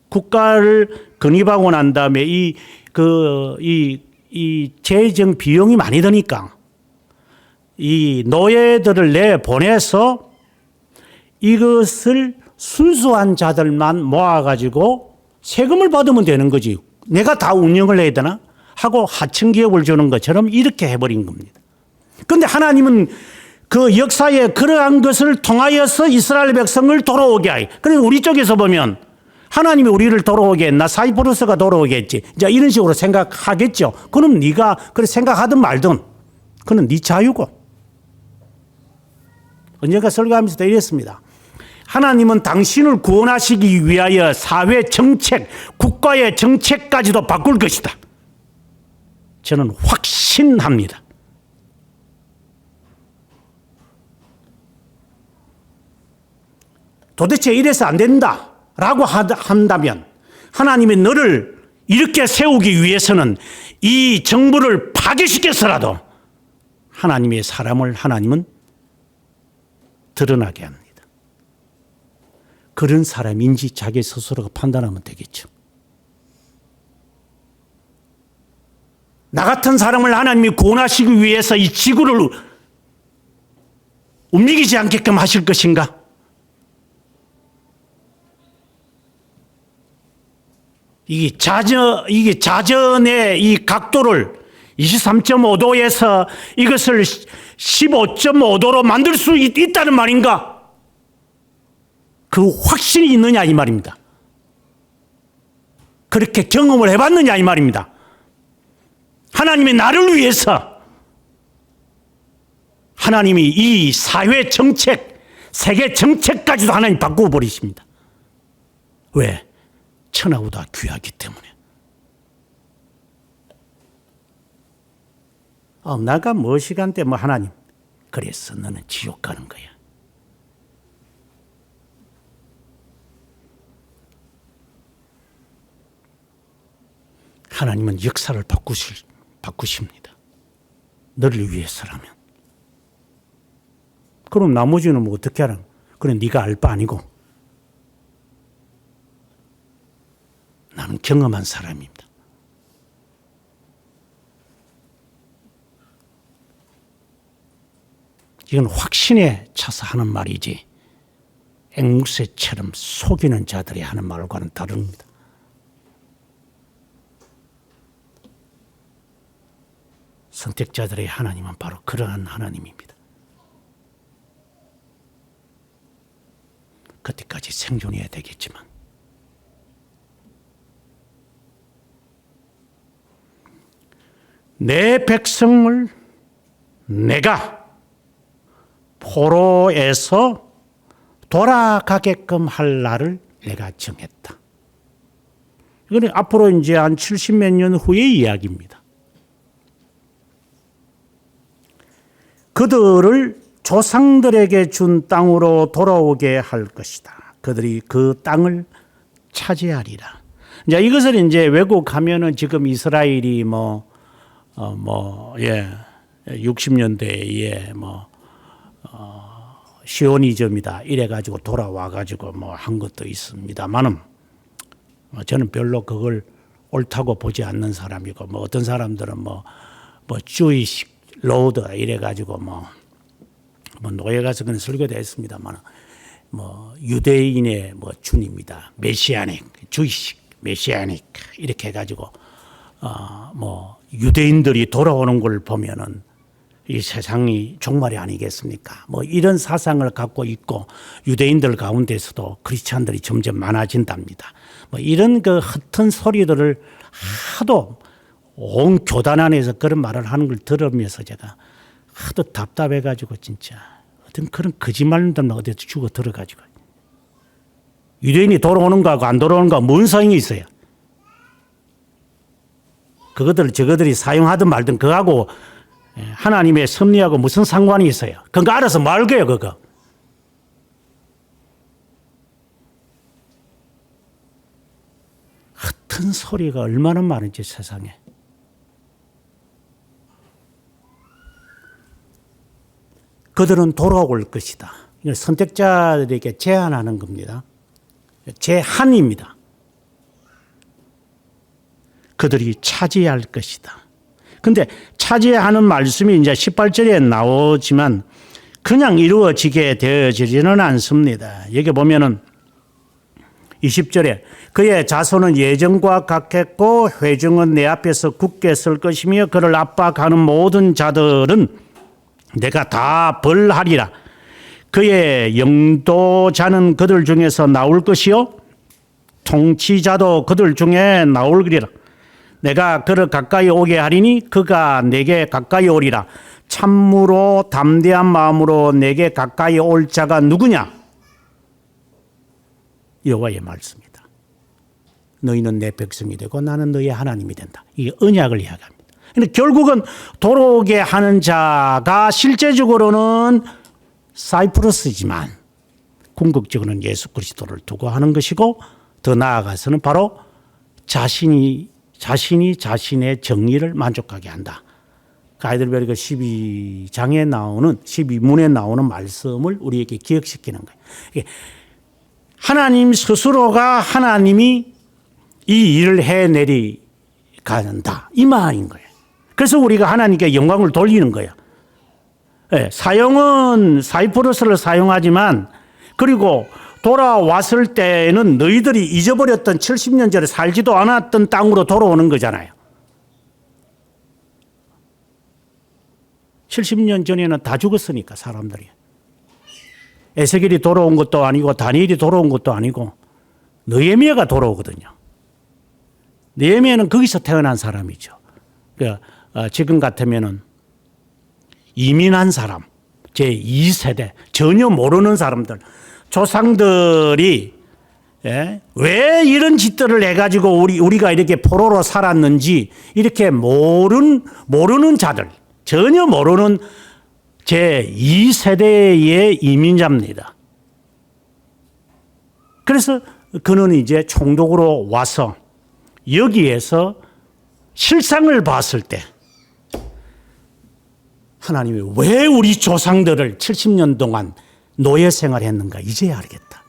국가를 건립하고 난 다음에 이 재정 비용이 많이 드니까 이 노예들을 내보내서 이것을 순수한 자들만 모아가지고 세금을 받으면 되는 거지. 내가 다 운영을 해야 되나? 하고 하청 기업을 주는 것처럼 이렇게 해버린 겁니다. 그런데 하나님은 그 역사에 그러한 것을 통하여서 이스라엘 백성을 돌아오게 하여. 그래서 우리 쪽에서 보면 하나님이 우리를 돌아오게 했나? 사이프러스가 돌아오게 했지. 이제 이런 식으로 생각하겠죠. 그럼 네가 그렇게 생각하든 말든 그건 네 자유고. 언젠가 설교하면서도 이랬습니다. 하나님은 당신을 구원하시기 위하여 사회 정책, 국가의 정책까지도 바꿀 것이다. 저는 확신합니다. 도대체 이래서 안 된다라고 한다면 하나님이 너를 이렇게 세우기 위해서는 이 정부를 파괴시켜서라도 하나님의 사람을 하나님은 드러나게 합니다. 그런 사람인지 자기 스스로가 판단하면 되겠죠. 나 같은 사람을 하나님이 구원하시기 위해서 이 지구를 움직이지 않게끔 하실 것인가? 이게 자전의 이 각도를 23.5도에서 이것을 15.5도로 만들 수 있다는 말인가? 그 확신이 있느냐 이 말입니다. 그렇게 경험을 해봤느냐 이 말입니다. 하나님이 나를 위해서 하나님이 이 사회 정책, 세계 정책까지도 하나님 바꾸어 버리십니다. 왜? 천하보다 귀하기 때문에. 나가 뭐 시간대 뭐 하나님 그래서 너는 지옥 가는 거야. 하나님은 역사를 바꾸십니다. 너를 위해서라면. 그럼 나머지는 뭐 어떻게 하라? 그래 네가 알 바 아니고. 나는 경험한 사람입니다. 이건 확신에 차서 하는 말이지 앵무새처럼 속이는 자들이 하는 말과는 다릅니다. 선택자들의 하나님은 바로 그러한 하나님입니다. 그때까지 생존해야 되겠지만 내 백성을 내가 포로에서 돌아가게끔 할 날을 내가 정했다. 이건 앞으로 이제 한 70몇 년 후의 이야기입니다. 그들을 조상들에게 준 땅으로 돌아오게 할 것이다. 그들이 그 땅을 차지하리라. 이제 이것을 이제 왜곡하면은 지금 이스라엘이 60년대에 시오니즘이다 이래가지고 돌아와가지고 한 것도 있습니다만은 저는 별로 그걸 옳다고 보지 않는 사람이고 어떤 사람들은 주이식 로드 이래가지고 노예 가서 그런 설교도 했습니다만 유대인의 주님이다 메시아닉 주이식 메시아닉 이렇게 해가지고 유대인들이 돌아오는 걸 보면은 이 세상이 종말이 아니겠습니까? 이런 사상을 갖고 있고 유대인들 가운데서도 크리스찬들이 점점 많아진답니다. 이런 그 헛된 소리들을 하도 온 교단 안에서 그런 말을 하는 걸 들으면서 제가 하도 답답해가지고 진짜 어떤 그런 거짓말들만 어디서 죽어 들어가지고 유대인이 돌아오는 거하고 안 돌아오는 거하고 뭔 소용이 있어요? 저거들이 사용하든 말든 그거하고 하나님의 섭리하고 무슨 상관이 있어요? 그거 알아서 말게요, 그거. 헛된 소리가 얼마나 많은지 세상에. 그들은 돌아올 것이다. 이걸 선택자들에게 제안하는 겁니다. 제한입니다. 그들이 차지할 것이다. 근데 차지하는 말씀이 이제 18절에 나오지만 그냥 이루어지게 되어지지는 않습니다. 여기 보면은 20절에 그의 자손은 예정과 같겠고 회중은 내 앞에서 굳게 설 것이며 그를 압박하는 모든 자들은 내가 다 벌하리라. 그의 영도자는 그들 중에서 나올 것이요 통치자도 그들 중에 나올리라. 내가 그를 가까이 오게 하리니 그가 내게 가까이 오리라. 참으로 담대한 마음으로 내게 가까이 올 자가 누구냐? 여호와의 말씀이다. 너희는 내 백성이 되고 나는 너희의 하나님이 된다. 이게 언약을 이야기합니다. 근데 결국은 돌아오게 하는 자가 실제적으로는 사이프러스지만 궁극적으로는 예수 그리스도를 두고 하는 것이고 더 나아가서는 바로 자신이 자신의 정의를 만족하게 한다. 하이델베르그 12장에 나오는 12문에 나오는 말씀을 우리에게 기억시키는 거예요. 하나님 스스로가 하나님이 이 일을 해내리 가는다. 이 말인 거예요. 그래서 우리가 하나님께 영광을 돌리는 거예요. 네, 사용은 사이프러스를 사용하지만 그리고 돌아왔을 때는 너희들이 잊어버렸던 70년 전에 살지도 않았던 땅으로 돌아오는 거잖아요. 70년 전에는 다 죽었으니까 사람들이. 에스겔이 돌아온 것도 아니고 다니엘이 돌아온 것도 아니고 느헤미야가 돌아오거든요. 느헤미야는 거기서 태어난 사람이죠. 지금 같으면은 이민한 사람, 제2세대, 전혀 모르는 사람들, 조상들이 왜 이런 짓들을 해가지고 우리가 이렇게 포로로 살았는지 이렇게 모르는 자들, 전혀 모르는 제2세대의 이민자입니다. 그래서 그는 이제 총독으로 와서 여기에서 실상을 봤을 때 하나님이 왜 우리 조상들을 70년 동안 노예 생활했는가 이제야 알겠다.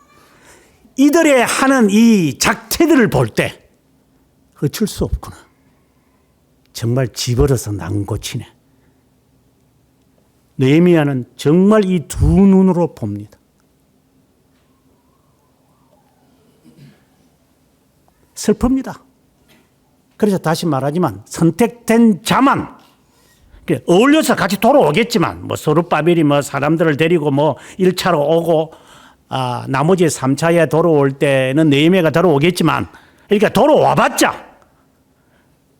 이들의 하는 이 작태들을 볼 때 어쩔 수 없구나. 정말 집어넣어서 난고치네. 느헤미야는 정말 이 두 눈으로 봅니다. 슬픕니다. 그래서 다시 말하지만 선택된 자만 어울려서 같이 돌아오겠지만 서룹바벨이 사람들을 데리고 1차로 오고 나머지 3차에 돌아올 때는 느헤미야가 돌아오겠지만 그러니까 돌아와봤자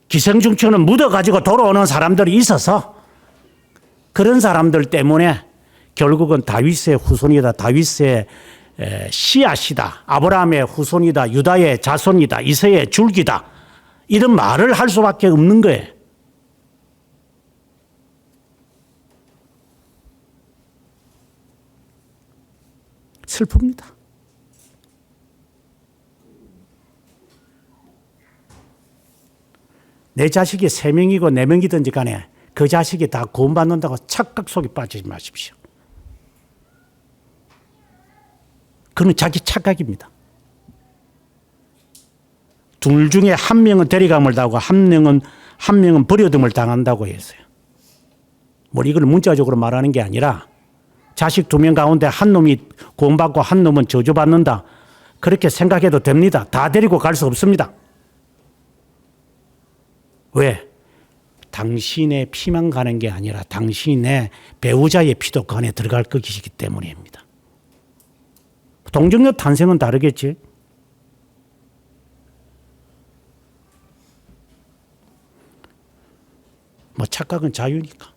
기생충처럼 묻어가지고 돌아오는 사람들이 있어서 그런 사람들 때문에 결국은 다윗의 후손이다. 다윗의 씨앗이다. 아브라함의 후손이다. 유다의 자손이다. 이새의 줄기다. 이런 말을 할 수밖에 없는 거예요. 슬픕니다. 내 자식이 3명이고 4명이든지 간에 그 자식이 다 구원받는다고 착각 속에 빠지지 마십시오. 그건 자기 착각입니다. 둘 중에 한 명은 데려감을 당하고 한 명은 버려둠을 당한다고 했어요. 이걸 문자적으로 말하는 게 아니라 자식 2명 가운데 한 놈이 구원받고 한 놈은 저주받는다. 그렇게 생각해도 됩니다. 다 데리고 갈 수 없습니다. 왜? 당신의 피만 가는 게 아니라 당신의 배우자의 피도 그 안에 들어갈 것이기 때문입니다. 동정녀 탄생은 다르겠지. 착각은 자유니까.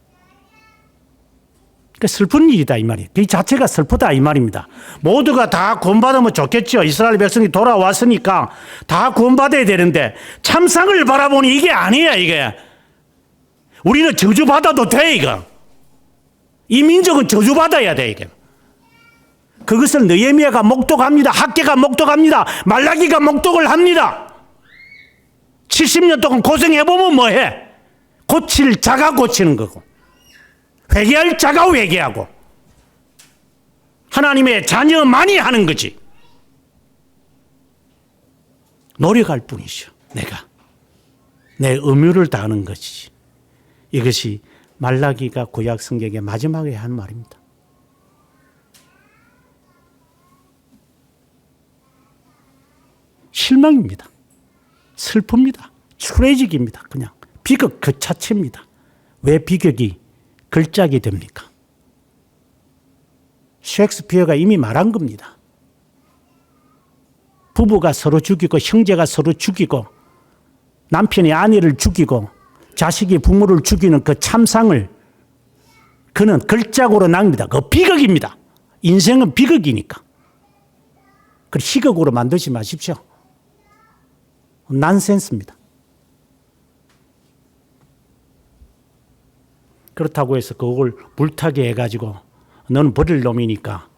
슬픈 일이다 이 말이에요. 그 자체가 슬프다 이 말입니다. 모두가 다 구원받으면 좋겠죠. 이스라엘 백성이 돌아왔으니까 다 구원받아야 되는데 참상을 바라보니 이게 아니야 이게. 우리는 저주받아도 돼 이거. 이 민족은 저주받아야 돼 이게. 그것을 느헤미야가 목독합니다. 학개가 목독합니다. 말라기가 목독을 합니다. 70년 동안 고생해보면 뭐해? 고칠 자가 고치는 거고 회개할 자가 회개하고 하나님의 자녀만이 하는 거지. 노력할 뿐이죠. 내가 내 의무를 다하는 것이지. 이것이 말라기가 구약 성경의 마지막에 한 말입니다. 실망입니다. 슬픕니다. 트레직입니다. 그냥 비극 그 자체입니다. 왜 비극이 걸작이 됩니까? 셰익스피어가 이미 말한 겁니다. 부부가 서로 죽이고 형제가 서로 죽이고 남편이 아내를 죽이고 자식이 부모를 죽이는 그 참상을 그는 걸작으로 납니다. 그 비극입니다. 인생은 비극이니까. 그 희극으로 만들지 마십시오. 난센스입니다. 그렇다고 해서 그걸 물타기 해가지고 너는 버릴 놈이니까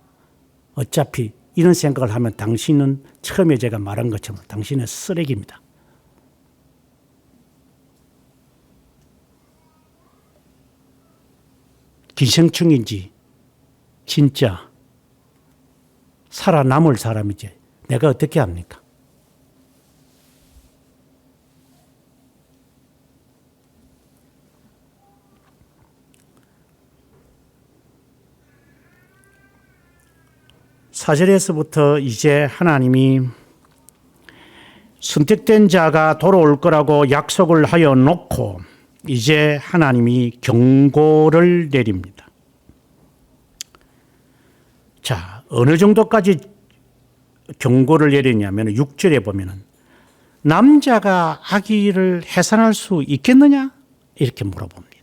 어차피 이런 생각을 하면 당신은 처음에 제가 말한 것처럼 당신은 쓰레기입니다. 기생충인지 진짜 살아남을 사람이지 내가 어떻게 합니까? 사절에서부터 이제 하나님이 선택된 자가 돌아올 거라고 약속을 하여 놓고 이제 하나님이 경고를 내립니다. 자, 어느 정도까지 경고를 내리냐면 6절에 보면은 남자가 아기를 해산할 수 있겠느냐? 이렇게 물어봅니다.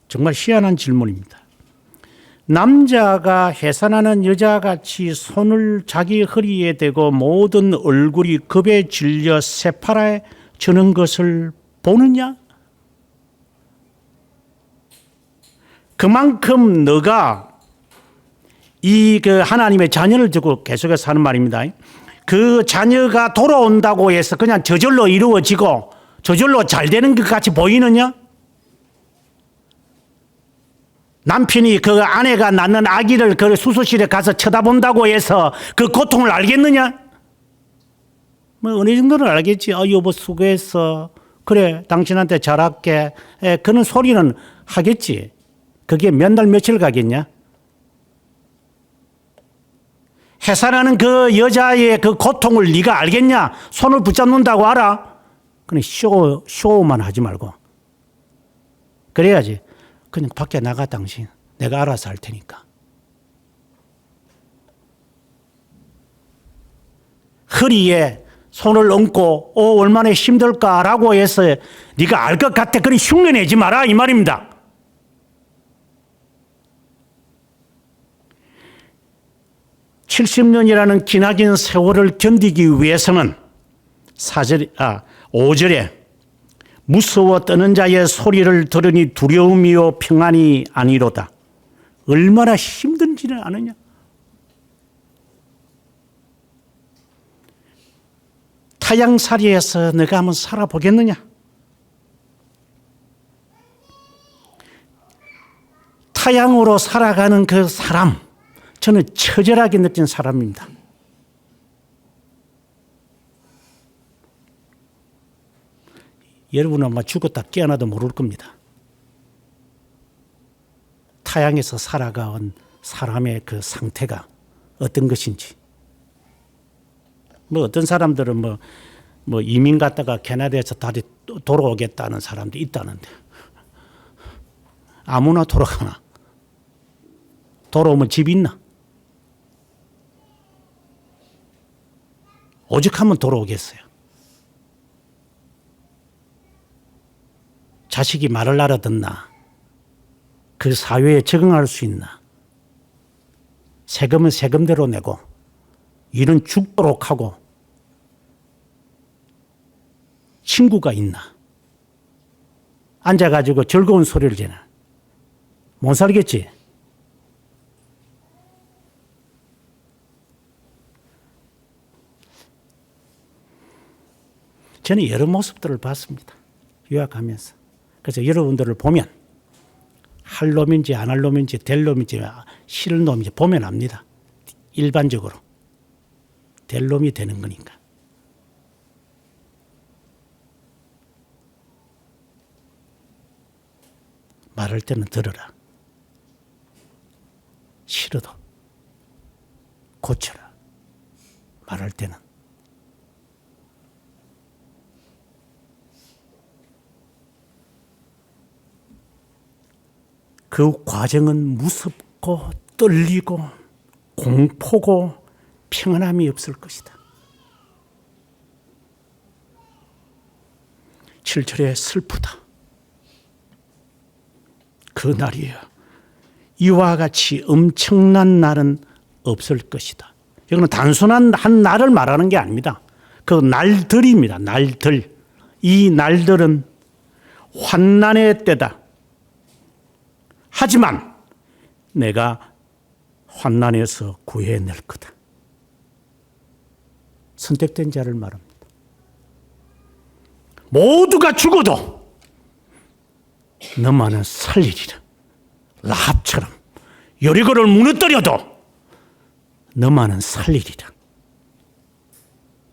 정말 희한한 질문입니다. 남자가 해산하는 여자같이 손을 자기 허리에 대고 모든 얼굴이 겁에 질려 새파라지는 것을 보느냐? 그만큼 너가 이 그 하나님의 자녀를 두고 계속해서 하는 말입니다. 그 자녀가 돌아온다고 해서 그냥 저절로 이루어지고 저절로 잘 되는 것 같이 보이느냐? 남편이 그 아내가 낳는 아기를 그 수술실에 가서 쳐다본다고 해서 그 고통을 알겠느냐? 뭐 어느 정도는 알겠지. 여보 수고했어. 그래 당신한테 잘할게. 그런 소리는 하겠지. 그게 몇 날 며칠 가겠냐? 해산하는 그 여자의 그 고통을 네가 알겠냐? 손을 붙잡는다고 알아? 그냥 쇼만 하지 말고. 그래야지. 그냥 밖에 나가 당신. 내가 알아서 할 테니까. 허리에 손을 얹고 얼마나 힘들까라고 해서 네가 알 것 같아. 그리 흉내내지 마라 이 말입니다. (70년이라는) 기나긴 세월을 견디기 위해서는 5절에 무서워 떠는 자의 소리를 들으니 두려움이요 평안이 아니로다. 얼마나 힘든지는 아느냐? 타양살이에서 너가 한번 살아보겠느냐? 타양으로 살아가는 그 사람, 저는 처절하게 느낀 사람입니다. 여러분은 아마 죽었다 깨어나도 모를 겁니다. 타양에서 살아가온 사람의 그 상태가 어떤 것인지. 뭐 어떤 사람들은 뭐 이민 갔다가 캐나다에서 다시 돌아오겠다는 사람도 있다는데 아무나 돌아가나? 돌아오면 집 있나? 오죽하면 돌아오겠어요. 자식이 말을 알아듣나? 그 사회에 적응할 수 있나? 세금은 세금대로 내고 일은 죽도록 하고 친구가 있나? 앉아가지고 즐거운 소리를 지나. 못 살겠지? 저는 여러 모습들을 봤습니다. 유학하면서. 그래서 여러분들을 보면 할 놈인지 안 할 놈인지 될 놈인지 싫은 놈인지 보면 압니다. 일반적으로 될 놈이 되는 거니까. 말할 때는 들어라. 싫어도 고쳐라. 말할 때는. 그 과정은 무섭고 떨리고 공포고 평안함이 없을 것이다. 7절에 슬프다. 그 날이여. 이와 같이 엄청난 날은 없을 것이다. 이거는 단순한 한 날을 말하는 게 아닙니다. 그 날들입니다. 날들. 이 날들은 환난의 때다. 하지만 내가 환난에서 구해낼 거다. 선택된 자를 말합니다. 모두가 죽어도 너만은 살리리라. 라합처럼 여리고를 무너뜨려도 너만은 살리리라.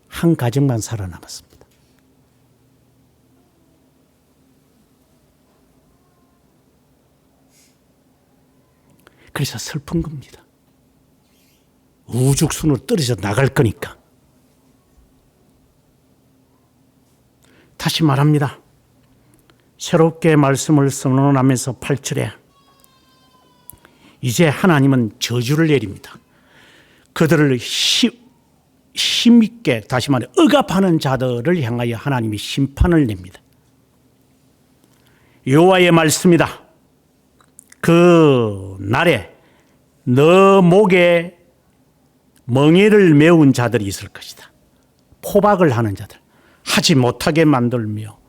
한 가정만 살아남았습니다. 그래서 슬픈 겁니다. 우죽순으로 떨어져 나갈 거니까. 다시 말합니다. 새롭게 말씀을 선언하면서 8절에 이제 하나님은 저주를 내립니다. 그들을 힘있게 다시 말해 억압하는 자들을 향하여 하나님이 심판을 냅니다. 여호와의 말씀이다. 그 날에 너 목에 멍에를 메운 자들이 있을 것이다. 포박을 하는 자들. 하지 못하게 만들며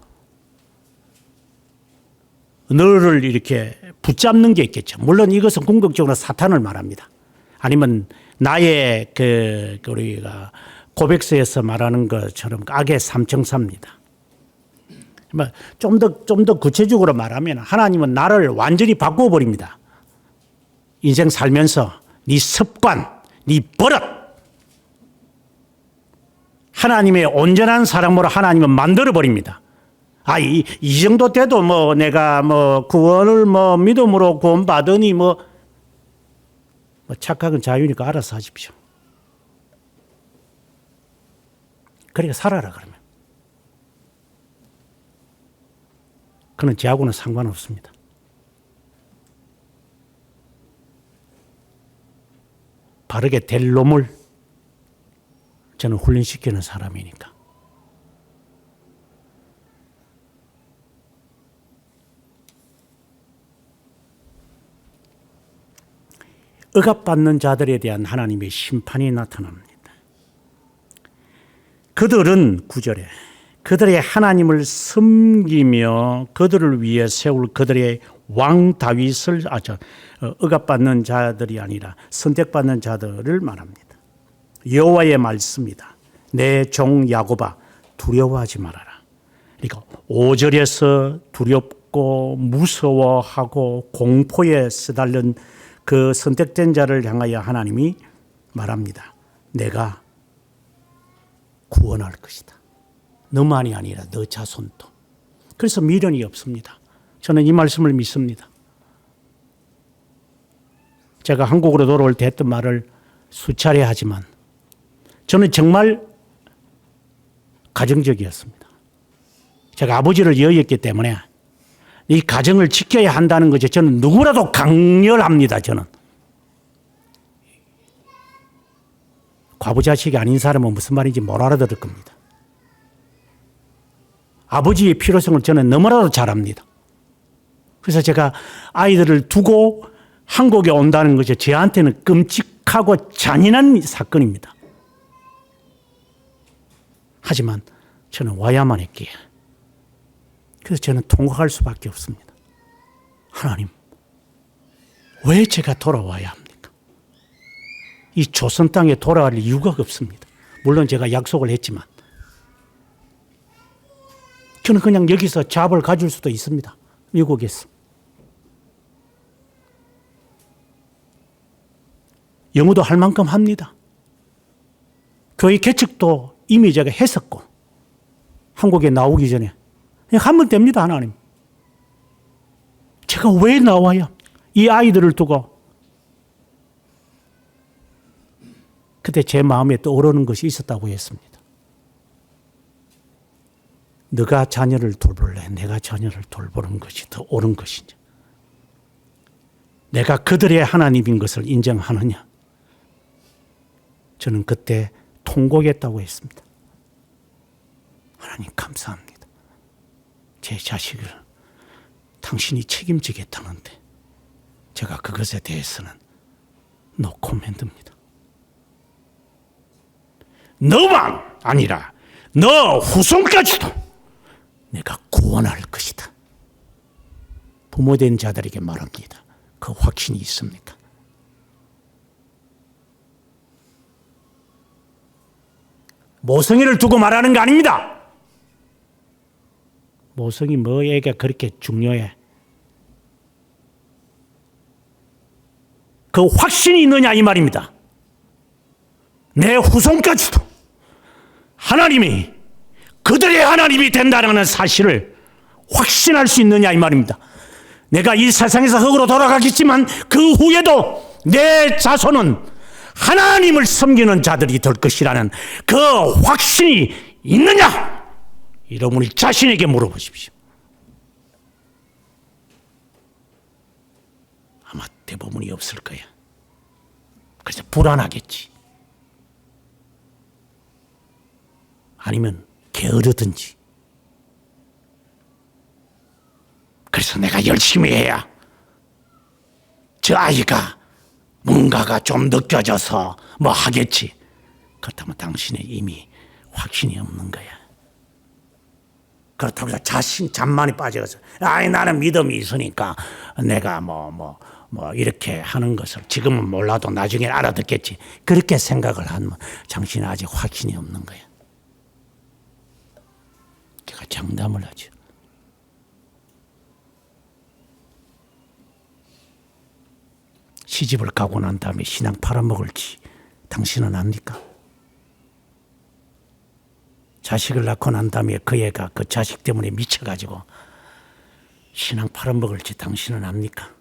너를 이렇게 붙잡는 게 있겠죠. 물론 이것은 궁극적으로 사탄을 말합니다. 아니면 나의 우리가 고백서에서 말하는 것처럼 악의 삼총사입니다. 좀 더 구체적으로 말하면 하나님은 나를 완전히 바꾸어버립니다. 인생 살면서 네 습관, 네 버릇, 하나님의 온전한 사람으로 하나님은 만들어버립니다. 이 정도 돼도 내가 구원을 믿음으로 구원받으니 착각은 자유니까 알아서 하십시오. 그러니까 살아라 그러면. 그는 죄하고는 상관없습니다. 바르게 될 놈을 저는 훈련시키는 사람이니까. 억압받는 자들에 대한 하나님의 심판이 나타납니다. 그들은 9절에 그들의 하나님을 섬기며 그들을 위해 세울 그들의 왕 다윗을 억압받는 자들이 아니라 선택받는 자들을 말합니다. 여호와의 말씀이다. 내 종 야곱아 두려워하지 말아라. 그러니까 5절에서 두렵고 무서워하고 공포에 쓰달린 그 선택된 자를 향하여 하나님이 말합니다. 내가 구원할 것이다. 너만이 아니라 너 자손도. 그래서 미련이 없습니다. 저는 이 말씀을 믿습니다. 제가 한국으로 돌아올 때 했던 말을 수차례 하지만 저는 정말 가정적이었습니다. 제가 아버지를 여의었기 때문에 이 가정을 지켜야 한다는 것이 저는 누구라도 강렬합니다. 저는. 과부자식이 아닌 사람은 무슨 말인지 못 알아들을 겁니다. 아버지의 필요성을 저는 너무나도 잘 압니다. 그래서 제가 아이들을 두고 한국에 온다는 것이 저한테는 끔찍하고 잔인한 사건입니다. 하지만 저는 와야만 했기에. 그래서 저는 통곡할 수밖에 없습니다. 하나님, 왜 제가 돌아와야 합니까? 이 조선 땅에 돌아갈 이유가 없습니다. 물론 제가 약속을 했지만 저는 그냥 여기서 잡을 가질 수도 있습니다. 미국에서. 영어도 할 만큼 합니다. 교회 개척도 이미 제가 했었고 한국에 나오기 전에 그냥 하면 됩니다. 하나님. 제가 왜 나와요? 이 아이들을 두고. 그때 제 마음에 떠오르는 것이 있었다고 했습니다. 너가 자녀를 돌볼래? 내가 자녀를 돌보는 것이 더 옳은 것이냐? 내가 그들의 하나님인 것을 인정하느냐? 저는 그때 통곡했다고 했습니다. 하나님 감사합니다. 제 자식을 당신이 책임지겠다는데 제가 그것에 대해서는 노 코멘트입니다. 너만 아니라 너 후손까지도 내가 구원할 것이다. 부모된 자들에게 말합니다. 그 확신이 있습니까? 모성애를 두고 말하는 거 아닙니다. 모성이 뭐에게 그렇게 중요해? 그 확신이 있느냐 이 말입니다. 내 후손까지도 하나님이 그들의 하나님이 된다는 사실을 확신할 수 있느냐 이 말입니다. 내가 이 세상에서 흙으로 돌아가겠지만 그 후에도 내 자손은 하나님을 섬기는 자들이 될 것이라는 그 확신이 있느냐? 여러분이 자신에게 물어보십시오. 아마 대부분이 없을 거야. 그래서 불안하겠지. 아니면 게으르든지. 그래서 내가 열심히 해야 저 아이가 뭔가가 좀 느껴져서 뭐 하겠지. 그렇다면 당신의 이미 확신이 없는 거야. 그렇다고 해서 잠만이 빠져서 아이 나는 믿음이 있으니까 내가 뭐 이렇게 하는 것을 지금은 몰라도 나중에 알아듣겠지. 그렇게 생각을 하면 당신은 아직 확신이 없는 거야. 제가 장담을 하죠. 시집을 가고 난 다음에 신앙 팔아먹을지 당신은 압니까? 자식을 낳고 난 다음에 그 애가 그 자식 때문에 미쳐가지고 신앙 팔아먹을지 당신은 압니까?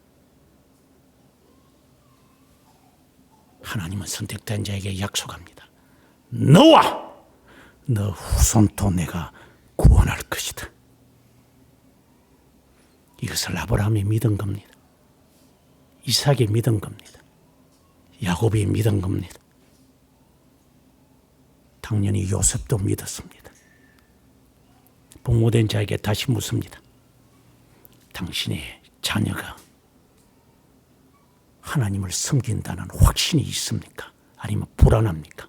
하나님은 선택된 자에게 약속합니다. 너와 너 후손도 내가 구원할 것이다. 이것을 아브라함이 믿은 겁니다. 이삭이 믿은 겁니다. 야곱이 믿은 겁니다. 당연히 요셉도 믿었습니다. 부모된 자에게 다시 묻습니다. 당신의 자녀가 하나님을 섬긴다는 확신이 있습니까? 아니면 불안합니까?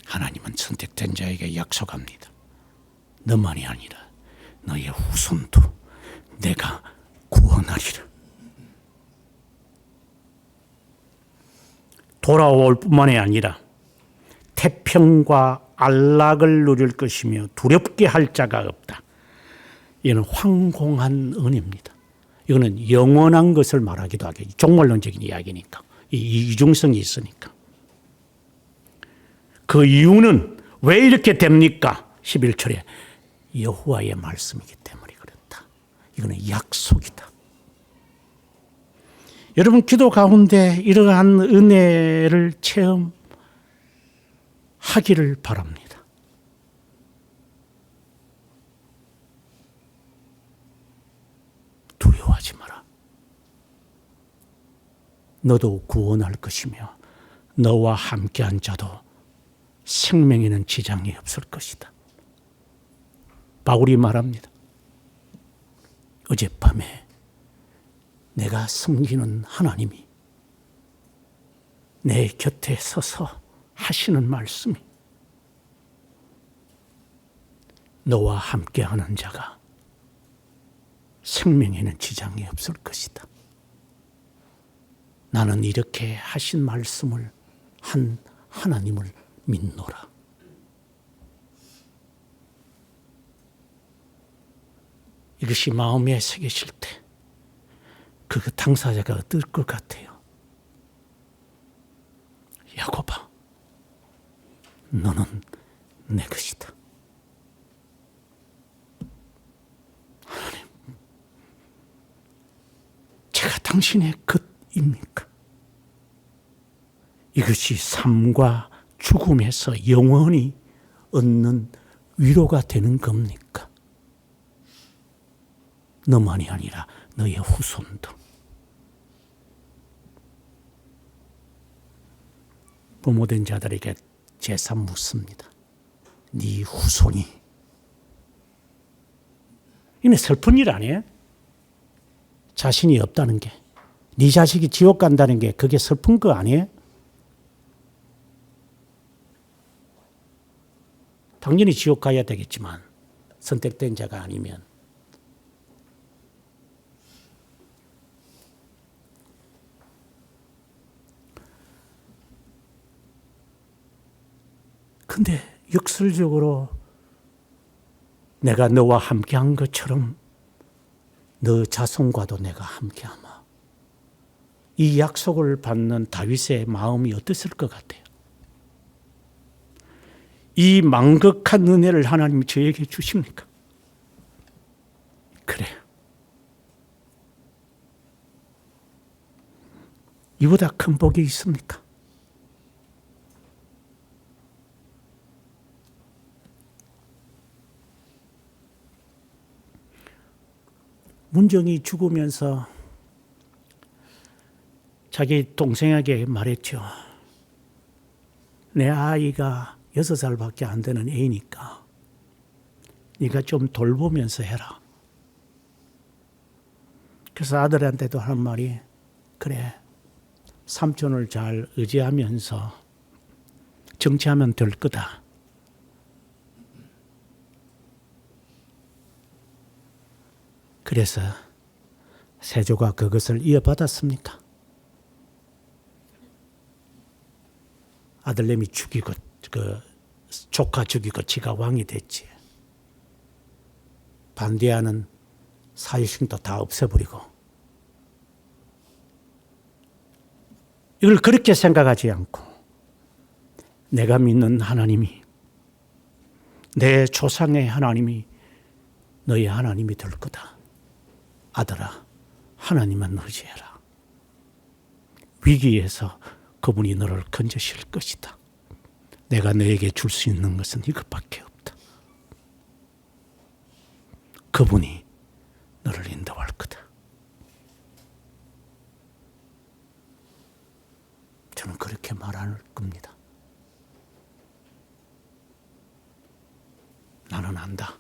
하나님은 선택된 자에게 약속합니다. 너만이 아니라 너의 후손도 내가 구원하리라. 돌아올 뿐만이 아니라 태평과 안락을 누릴 것이며 두렵게 할 자가 없다. 이는 황공한 은혜입니다. 이거는 영원한 것을 말하기도 하겠죠. 종말론적인 이야기니까. 이중성이 있으니까. 그 이유는 왜 이렇게 됩니까? 11절에 여호와의 말씀이기 때문에 그렇다. 이거는 약속이다. 여러분 기도 가운데 이러한 은혜를 체험하기를 바랍니다. 두려워하지 마라. 너도 구원할 것이며 너와 함께한 자도 생명에는 지장이 없을 것이다. 바울이 말합니다. 어젯밤에 내가 섬기는 하나님이 내 곁에 서서 하시는 말씀이 너와 함께하는 자가 생명에는 지장이 없을 것이다. 나는 이렇게 하신 말씀을 한 하나님을 믿노라. 이것이 마음에 새겨질 때 그 당사자가 어떨 것 같아요? 야곱아, 너는 내 것이다. 하나님, 제가 당신의 것입니까? 이것이 삶과 죽음에서 영원히 얻는 위로가 되는 겁니까? 너만이 아니라 너의 후손도. 부모된 자들에게 재산 묻습니다. 네 후손이. 이게 슬픈 일 아니에요? 자신이 없다는 게. 네 자식이 지옥 간다는 게 그게 슬픈 거 아니에요? 당연히 지옥 가야 되겠지만 선택된 자가 아니면. 근데 역설적으로 내가 너와 함께한 것처럼 너 자손과도 내가 함께하마. 이 약속을 받는 다윗의 마음이 어땠을 것 같아요? 이 망극한 은혜를 하나님이 저에게 주십니까? 그래. 이보다 큰 복이 있습니까? 문정이 죽으면서 자기 동생에게 말했죠. 내 아이가 6살밖에 안 되는 애니까 네가 좀 돌보면서 해라. 그래서 아들한테도 하는 말이 그래, 삼촌을 잘 의지하면서 정치하면 될 거다. 그래서 세조가 그것을 이어받았습니까? 아들내미 죽이고 그 조카 죽이고 지가 왕이 됐지. 반대하는 사유신도 다 없애버리고. 이걸 그렇게 생각하지 않고 내가 믿는 하나님이, 내 조상의 하나님이 너의 하나님이 될 거다. 아들아, 하나님만 의지해라. 위기에서 그분이 너를 건져실 것이다. 내가 너에게 줄 수 있는 것은 이것밖에 없다. 그분이 너를 인도할 거다. 저는 그렇게 말할 겁니다. 나는 안다.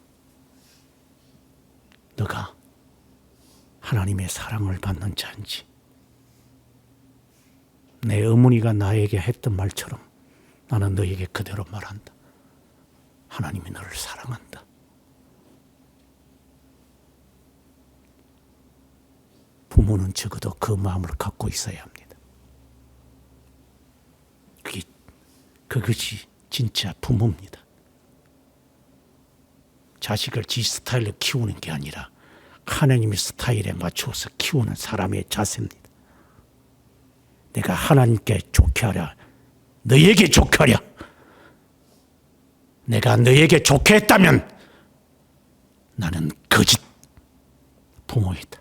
너가 하나님의 사랑을 받는 자인지, 내 어머니가 나에게 했던 말처럼 나는 너에게 그대로 말한다. 하나님이 너를 사랑한다. 부모는 적어도 그 마음을 갖고 있어야 합니다. 그것이 진짜 부모입니다. 자식을 지 스타일로 키우는 게 아니라 하나님의 스타일에 맞추어서 키우는 사람의 자세입니다. 내가 하나님께 좋게 하랴, 너에게 좋게 하랴. 내가 너에게 좋게 했다면 나는 거짓 부모이다.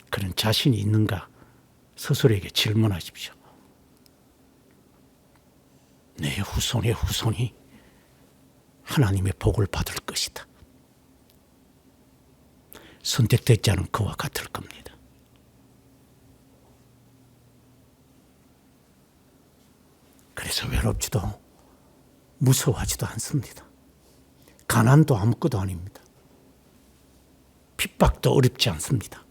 그런 자신이 있는가 스스로에게 질문하십시오. 내 후손의 후손이 하나님의 복을 받을 것이다. 선택되지 않은 그와 같을 겁니다. 그래서 외롭지도 무서워하지도 않습니다. 가난도 아무것도 아닙니다. 핍박도 어렵지 않습니다.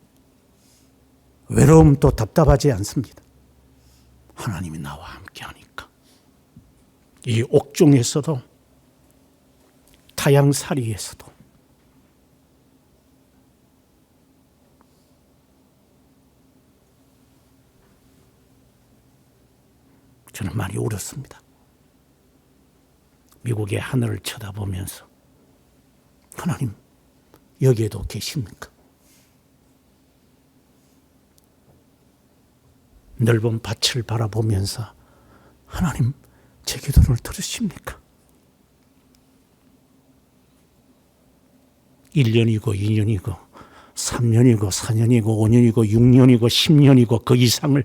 외로움도 답답하지 않습니다. 하나님이 나와 함께 하니까. 이 옥중에서도 타양살이에서도 저는 많이 울었습니다. 미국의 하늘을 쳐다보면서 하나님 여기에도 계십니까? 넓은 밭을 바라보면서 하나님 제 기도를 들으십니까? 1년이고 2년이고 3년이고 4년이고 5년이고 6년이고 10년이고 그 이상을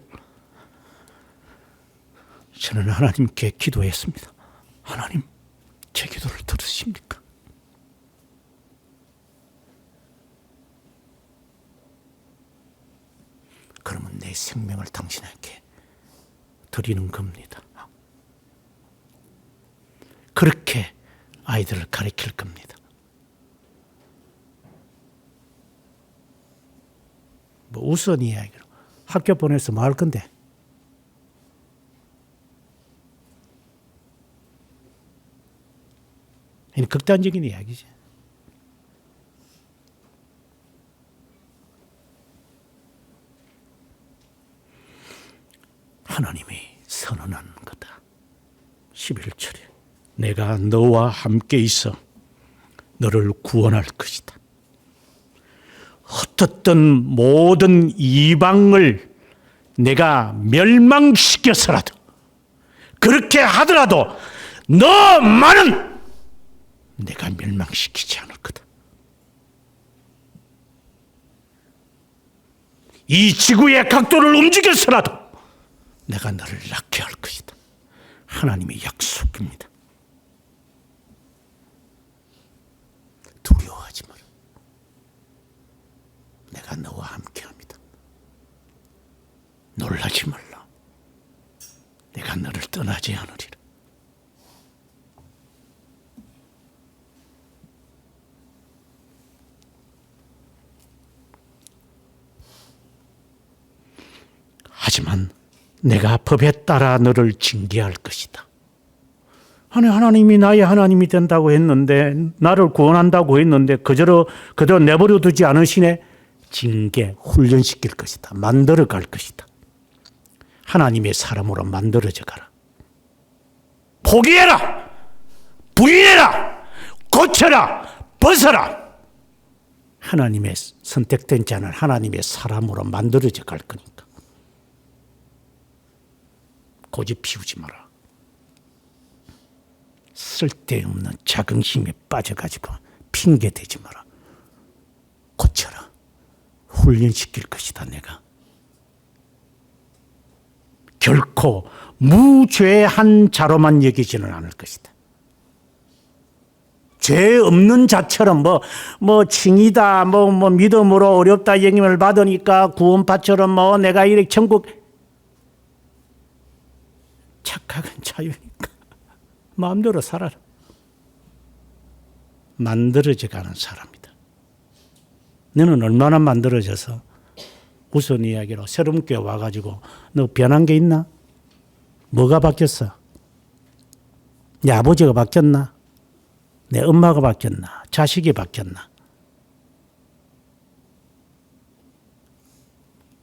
저는 하나님께 기도했습니다. 하나님 제 기도를 들으십니까? 그러면 내 생명을 당신에게 드리는 겁니다. 그렇게 아이들을 가르칠 겁니다. 뭐 우스운 이야기로 학교 보내서 뭐 할 건데? 극단적인 이야기지. 하나님이 선언하는 거다. 11절에 내가 너와 함께 있어 너를 구원할 것이다. 흩었던 모든 이방을 내가 멸망시켜서라도 그렇게 하더라도 너만은 내가 멸망시키지 않을 거다. 이 지구의 각도를 움직여서라도 내가 너를 낳게 할 것이다. 하나님의 약속입니다. 두려워하지 마라. 내가 너와 함께합니다. 놀라지 말라. 내가 너를 떠나지 않으리라. 하지만 내가 법에 따라 너를 징계할 것이다. 아니 하나님이 나의 하나님이 된다고 했는데 나를 구원한다고 했는데 그대로 내버려 두지 않으시네. 징계, 훈련시킬 것이다. 만들어 갈 것이다. 하나님의 사람으로 만들어져 가라. 포기해라. 부인해라. 고쳐라. 벗어라. 하나님의 선택된 자는 하나님의 사람으로 만들어져 갈 거니까. 고집 피우지 마라. 쓸데없는 자긍심에 빠져가지고 핑계 대지 마라. 고쳐라. 훈련시킬 것이다 내가. 결코 무죄한 자로만 여기지는 않을 것이다. 죄 없는 자처럼 뭐 칭이다 뭐 믿음으로 어렵다 영임을 받으니까 구원파처럼 내가 이렇게 천국. 착각은 자유니까 마음대로 살아라. 만들어져 가는 사람이다. 너는 얼마나 만들어져서 우스운 이야기로 새로운 교회 와가지고 너 변한 게 있나? 뭐가 바뀌었어? 내 아버지가 바뀌었나? 내 엄마가 바뀌었나? 자식이 바뀌었나?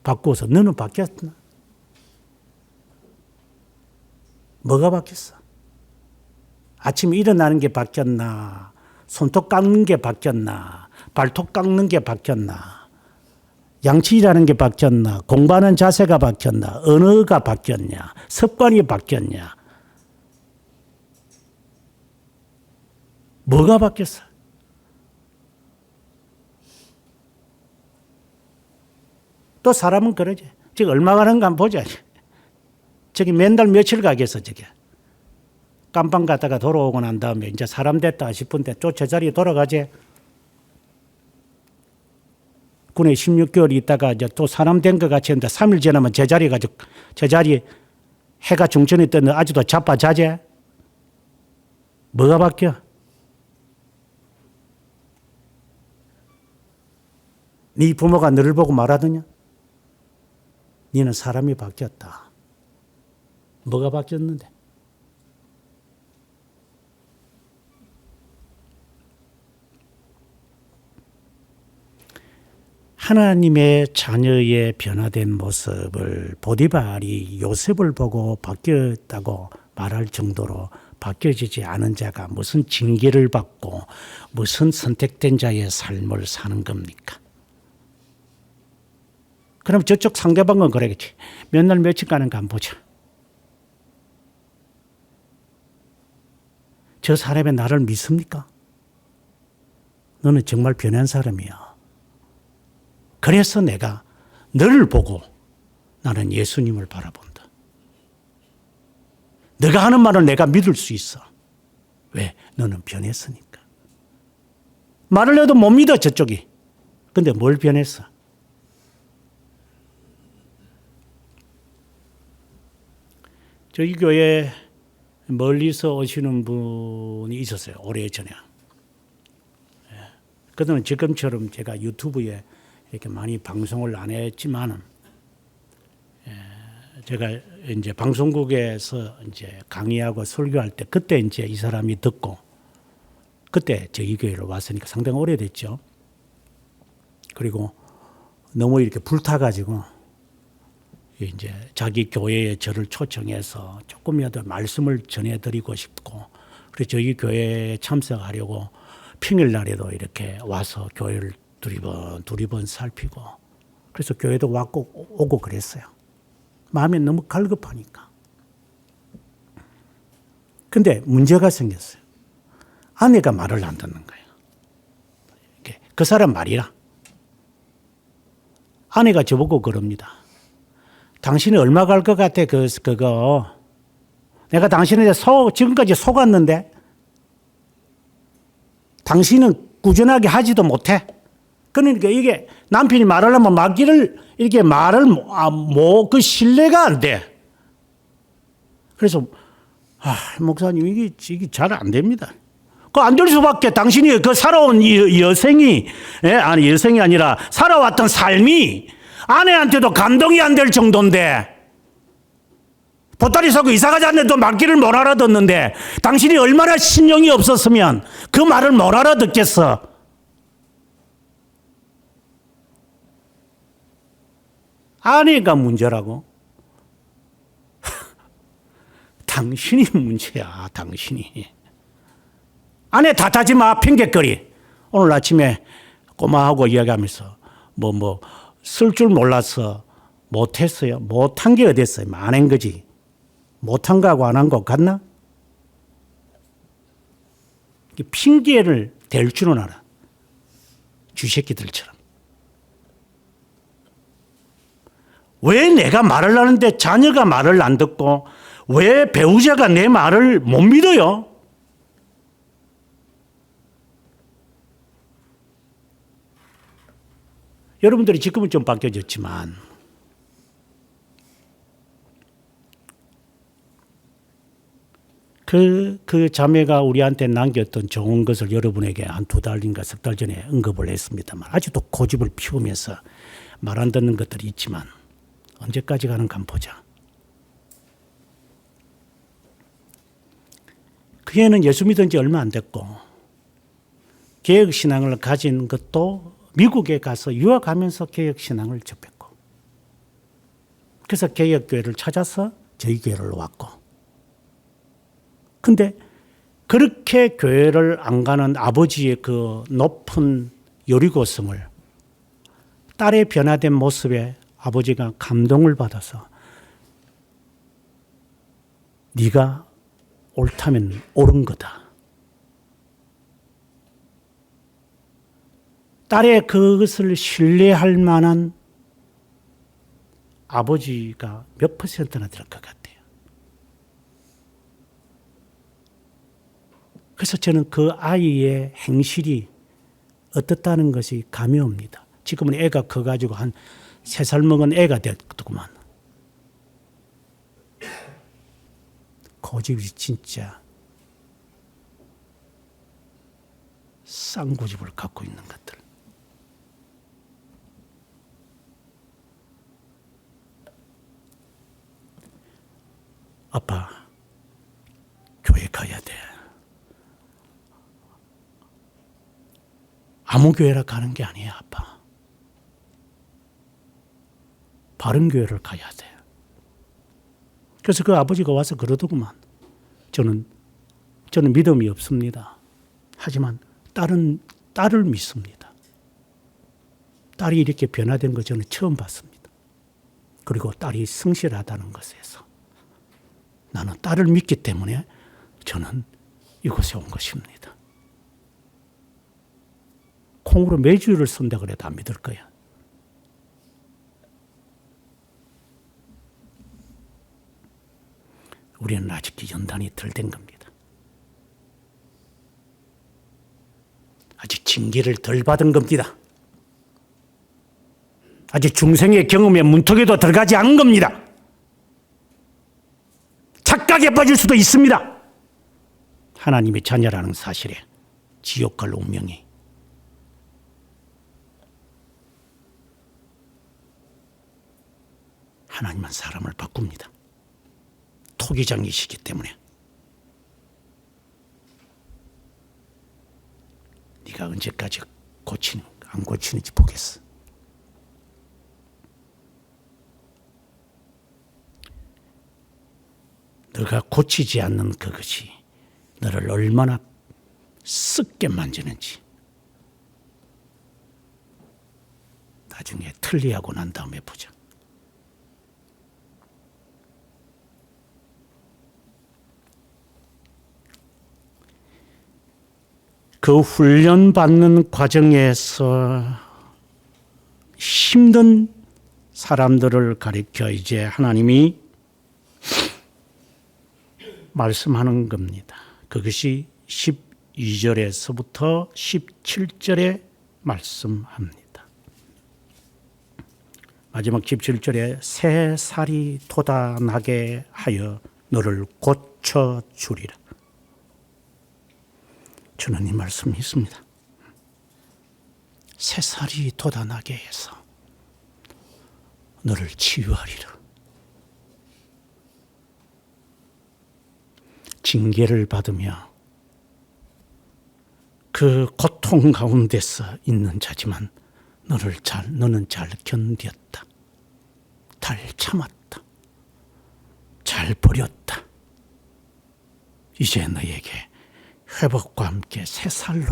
바꾸어서 너는 바뀌었나? 뭐가 바뀌었어? 아침에 일어나는 게 바뀌었나? 손톱 깎는 게 바뀌었나? 발톱 깎는 게 바뀌었나? 양치라는 게 바뀌었나? 공부하는 자세가 바뀌었나? 언어가 바뀌었냐? 습관이 바뀌었냐? 뭐가 바뀌었어? 또 사람은 그러지. 지금 얼마 가는가 한번 보자. 저기 맨날 며칠 가겠어, 저게. 깜빵 갔다가 돌아오고 난 다음에 이제 사람 됐다 싶은데 또 제자리에 돌아가지. 군에 16개월 있다가 이제 또 사람 된 것 같이 했는데 3일 지나면 제자리 해가 중천에 뜨는 아직도 자빠자지. 뭐가 바뀌어? 네 부모가 너를 보고 말하더냐? 너는 사람이 바뀌었다. 뭐가 바뀌었는데? 하나님의 자녀의 변화된 모습을 보디발이 요셉을 보고 바뀌었다고 말할 정도로 바뀌어지지 않은 자가 무슨 징계를 받고 무슨 선택된 자의 삶을 사는 겁니까? 그럼 저쪽 상대방은 그러겠지. 몇 날 며칠 가는가 한번 보자. 저 사람이 나를 믿습니까? 너는 정말 변한 사람이야. 그래서 내가 너를 보고 나는 예수님을 바라본다. 네가 하는 말을 내가 믿을 수 있어. 왜? 너는 변했으니까. 말을 해도 못 믿어 저쪽이. 근데 뭘 변했어? 저희 교회에 멀리서 오시는 분이 있었어요. 오래전에. 그들은 지금처럼 제가 유튜브에 이렇게 많이 방송을 안 했지만은 제가 이제 방송국에서 이제 강의하고 설교할 때 그때 이제 이 사람이 듣고 그때 저희 교회로 왔으니까 상당히 오래됐죠. 그리고 너무 이렇게 불타가지고 이제 자기 교회에 저를 초청해서 조금이라도 말씀을 전해드리고 싶고, 그래서 저희 교회에 참석하려고 평일날에도 이렇게 와서 교회를 두리번 살피고, 그래서 교회도 오고 그랬어요. 마음이 너무 갈급하니까. 근데 문제가 생겼어요. 아내가 말을 안 듣는 거예요. 그 사람 말이라. 아내가 저보고 그럽니다. 당신이 얼마 갈 것 같아, 그거. 내가 당신한테 지금까지 속았는데, 당신은 꾸준하게 하지도 못해. 그러니까 이게 남편이 말하려면 막기를, 이렇게 그 신뢰가 안 돼. 그래서, 목사님, 이게 잘 안 됩니다. 안 될 수밖에. 당신이 살아온 여생이 아니라 살아왔던 삶이 아내한테도 감동이 안 될 정도인데, 보따리 사고 이사가지 않는데도 말귀를 못 알아듣는데, 당신이 얼마나 신용이 없었으면 그 말을 못 알아듣겠어. 아내가 문제라고? 당신이 문제야, 당신이. 아내 탓하지 마, 핑계거리. 오늘 아침에 꼬마하고 이야기하면서 쓸 줄 몰라서 못했어요. 못한 게 어딨어요. 안 한 거지. 못한 거하고 안 한 거 같나? 핑계를 댈 줄은 알아. 쥐새끼들처럼. 왜 내가 말을 하는데 자녀가 말을 안 듣고 왜 배우자가 내 말을 못 믿어요? 여러분들이 지금은 좀 바뀌어졌지만 그 자매가 우리한테 남겼던 좋은 것을 여러분에게 한 2달인가 3달 전에 언급을 했습니다만, 아직도 고집을 피우면서 말 안 듣는 것들이 있지만 언제까지 가는가 한번 보자. 그 애는 예수 믿은 지 얼마 안 됐고 개혁신앙을 가진 것도 미국에 가서 유학하면서 개혁신앙을 접했고, 그래서 개혁교회를 찾아서 저희 교회를 왔고, 근데 그렇게 교회를 안 가는 아버지의 그 높은 여리고성을 딸의 변화된 모습에 아버지가 감동을 받아서 네가 옳다면 옳은 거다. 딸의 그것을 신뢰할 만한 아버지가 몇 %나 될 것 같아요. 그래서 저는 그 아이의 행실이 어떻다는 것이 감이 옵니다. 지금은 애가 커가지고 한 3살 먹은 애가 됐더구만. 고집이 진짜 쌍고집을 갖고 있는 것들. 아빠, 교회 가야 돼. 아무 교회라 가는 게 아니야, 아빠. 바른 교회를 가야 돼. 그래서 그 아버지가 와서 그러더구만. 저는 저는 믿음이 없습니다. 하지만 딸을 믿습니다. 딸이 이렇게 변화된 거 저는 처음 봤습니다. 그리고 딸이 성실하다는 것에서 나는 딸을 믿기 때문에 저는 이곳에 온 것입니다. 콩으로 매주를 쓴다 그래도 안 믿을 거야. 우리는 아직 연단이 덜 된 겁니다. 아직 징계를 덜 받은 겁니다. 아직 중생의 경험의 문턱에도 들어가지 않은 겁니다. 착각에 빠질 수도 있습니다. 하나님의 자녀라는 사실에 지옥 갈 운명이. 하나님은 사람을 바꿉니다. 토기장이시기 때문에. 네가 언제까지 안 고치는지 보겠어. 너가 고치지 않는 그것이 너를 얼마나 썩게 만지는지 나중에 틀리하고 난 다음에 보자. 그 훈련받는 과정에서 힘든 사람들을 가리켜 이제 하나님이 말씀하는 겁니다. 그것이 12절에서부터 17절에 말씀합니다. 마지막 17절에 새 살이 돋아나게 하여 너를 고쳐주리라. 저는 이 말씀이 있습니다. 새 살이 돋아나게 해서 너를 치유하리라. 징계를 받으며 그 고통 가운데서 있는 자지만 너는 잘 견뎠다. 잘 참았다. 잘 버렸다. 이제 너에게 회복과 함께 새 살로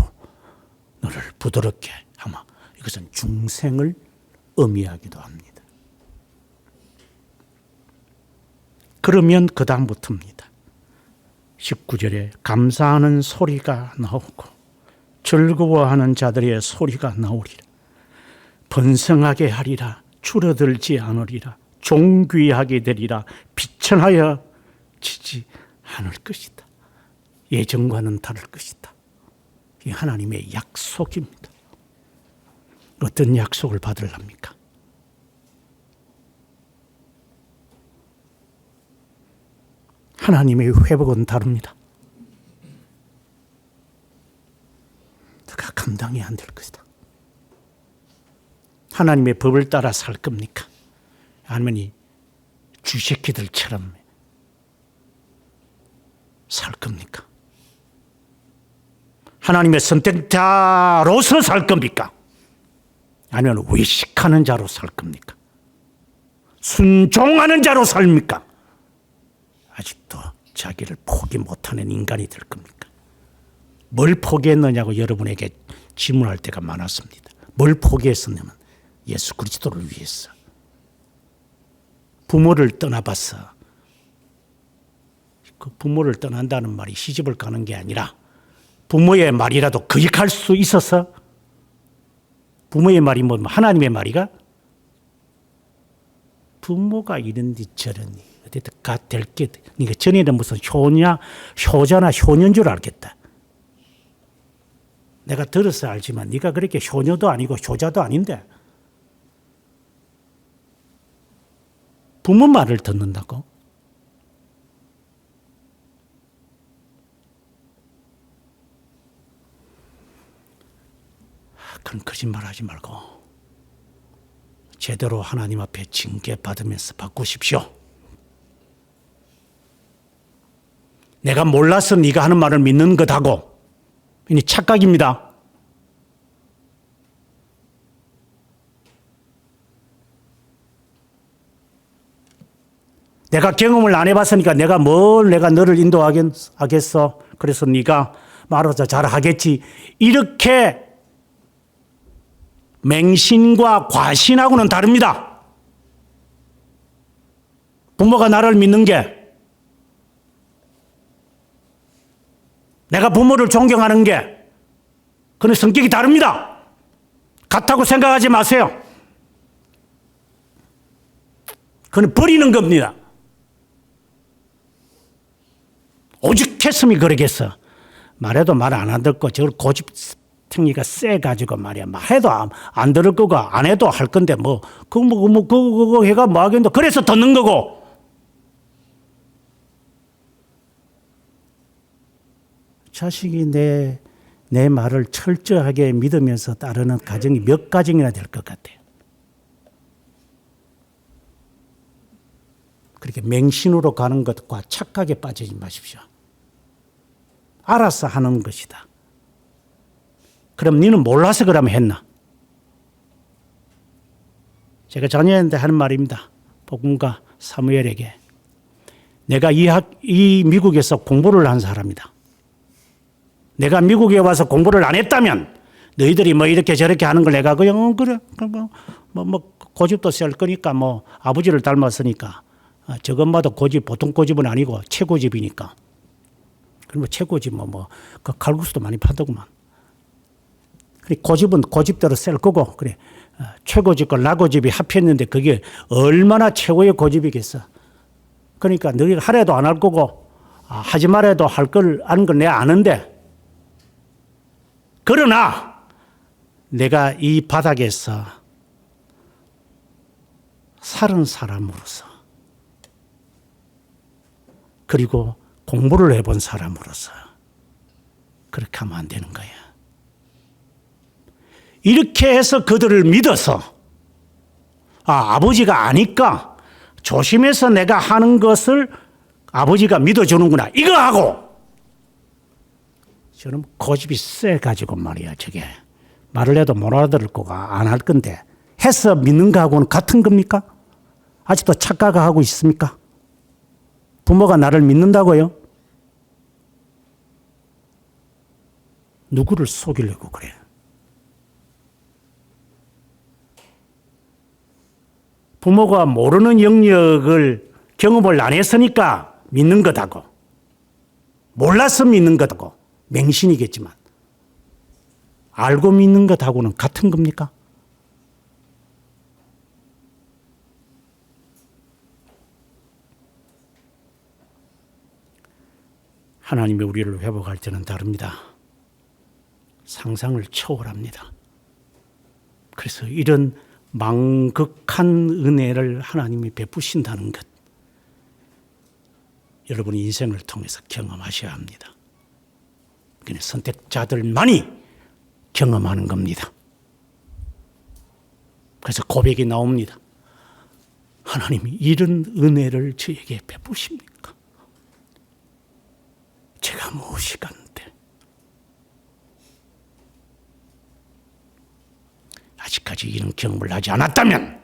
너를 부드럽게 하마. 이것은 중생을 의미하기도 합니다. 그러면 그 다음부터입니다. 19절에 감사하는 소리가 나오고 즐거워하는 자들의 소리가 나오리라. 번성하게 하리라. 줄어들지 않으리라. 존귀하게 되리라. 비천하여 지지 않을 것이다. 예전과는 다를 것이다. 이 하나님의 약속입니다. 어떤 약속을 받으랍니까? 하나님의 회복은 다릅니다. 그가 감당이 안 될 것이다. 하나님의 법을 따라 살 겁니까? 아니면 이 쥐새끼들처럼 살 겁니까? 하나님의 선택자로서 살 겁니까? 아니면 외식하는 자로 살 겁니까? 순종하는 자로 삽니까? 아직도 자기를 포기 못하는 인간이 될 겁니까? 뭘 포기했느냐고 여러분에게 질문할 때가 많았습니다. 뭘 포기했었냐면 예수 그리스도를 위해서. 부모를 떠나봤어. 그 부모를 떠난다는 말이 시집을 가는 게 아니라 부모의 말이라도 거역할 수 있어서 부모의 말이 뭐 하나님의 말이가 부모가 이런디 저런디 어디든 될 게 그러니까 전에는 무슨 효자나 효녀인 줄 알겠다. 내가 들어서 알지만 네가 그렇게 효녀도 아니고 효자도 아닌데 부모 말을 듣는다고? 그런 거짓말하지 말고 제대로 하나님 앞에 징계받으면서 바꾸십시오. 내가 몰라서 네가 하는 말을 믿는 것하고 이니 착각입니다. 내가 경험을 안 해봤으니까 내가 너를 인도하겠어. 그래서 네가 말아서 잘하겠지. 이렇게 맹신과 과신하고는 다릅니다. 부모가 나를 믿는 게, 내가 부모를 존경하는 게, 그는 성격이 다릅니다. 같다고 생각하지 마세요. 그는 버리는 겁니다. 오죽했으면 그러겠어. 말해도 말 안 듣고 저걸 고집탱이가 세가지고 말이야. 말해도 안 들을 거고 안 해도 할 건데 그거 해가 뭐 하겠노. 그래서 듣는 거고. 자식이 내 말을 철저하게 믿으면서 따르는 가정이 몇 가정이나 될 것 같아요. 그렇게 맹신으로 가는 것과 착각에 빠지지 마십시오. 알아서 하는 것이다. 그럼 너는 몰라서 그러면 했나? 제가 자녀한테 하는 말입니다. 복음가 사무엘에게. 내가 이 미국에서 공부를 한 사람이다. 내가 미국에 와서 공부를 안 했다면 너희들이 뭐 이렇게 저렇게 하는 걸 내가 그냥 그래 고집도 셀 거니까 아버지를 닮았으니까 저것마다 고집 보통 고집은 아니고 최고집이니까. 그럼 최고집 그 칼국수도 많이 파더구만. 그래 고집은 고집대로 셀 거고 그래 최고집과 나고집이 합했는데 그게 얼마나 최고의 고집이겠어. 그러니까 너희가 하래도 안 할 거고 하지 말아도 할 걸 아는 걸 내가 아는데. 그러나 내가 이 바닥에서 살은 사람으로서 그리고 공부를 해본 사람으로서 그렇게 하면 안 되는 거야. 이렇게 해서 그들을 믿어서 아버지가 아니까 조심해서 내가 하는 것을 아버지가 믿어주는구나. 이거 하고 저는 고집이 세가지고 말이야. 저게 말을 해도 못 알아들을 거고 안 할 건데 해서 믿는 거하고는 같은 겁니까? 아직도 착각하고 있습니까? 부모가 나를 믿는다고요? 누구를 속이려고 그래? 부모가 모르는 영역을 경험을 안 했으니까 믿는 거다고. 몰라서 믿는 거다고. 맹신이겠지만. 알고 믿는 것하고는 같은 겁니까? 하나님이 우리를 회복할 때는 다릅니다. 상상을 초월합니다. 그래서 이런 망극한 은혜를 하나님이 베푸신다는 것, 여러분의 인생을 통해서 경험하셔야 합니다. 그냥 선택자들만이 경험하는 겁니다. 그래서 고백이 나옵니다. 하나님이 이런 은혜를 저에게 베푸십니까? 제가 무엇이 간데 아직까지 이런 경험을 하지 않았다면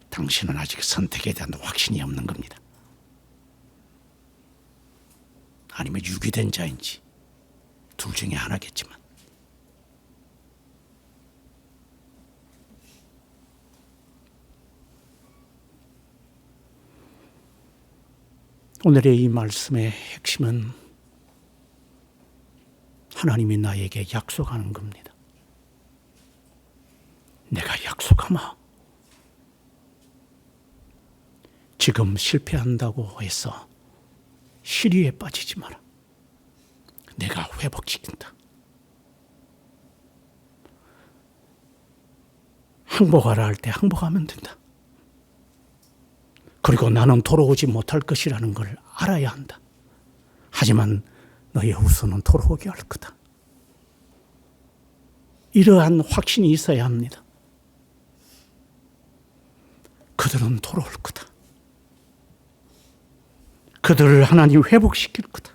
당신은 아직 선택에 대한 확신이 없는 겁니다. 아니면 유기된 자인지 둘 중에 하나겠지만 오늘의 이 말씀의 핵심은 하나님이 나에게 약속하는 겁니다. 내가 약속하마. 지금 실패한다고 해서 시리에 빠지지 마라. 내가 회복시킨다. 항복하라 할 때 항복하면 된다. 그리고 나는 돌아오지 못할 것이라는 걸 알아야 한다. 하지만 너의 후손은 돌아오게 할 거다. 이러한 확신이 있어야 합니다. 그들은 돌아올 거다. 그들을 하나님 회복시킬 거다.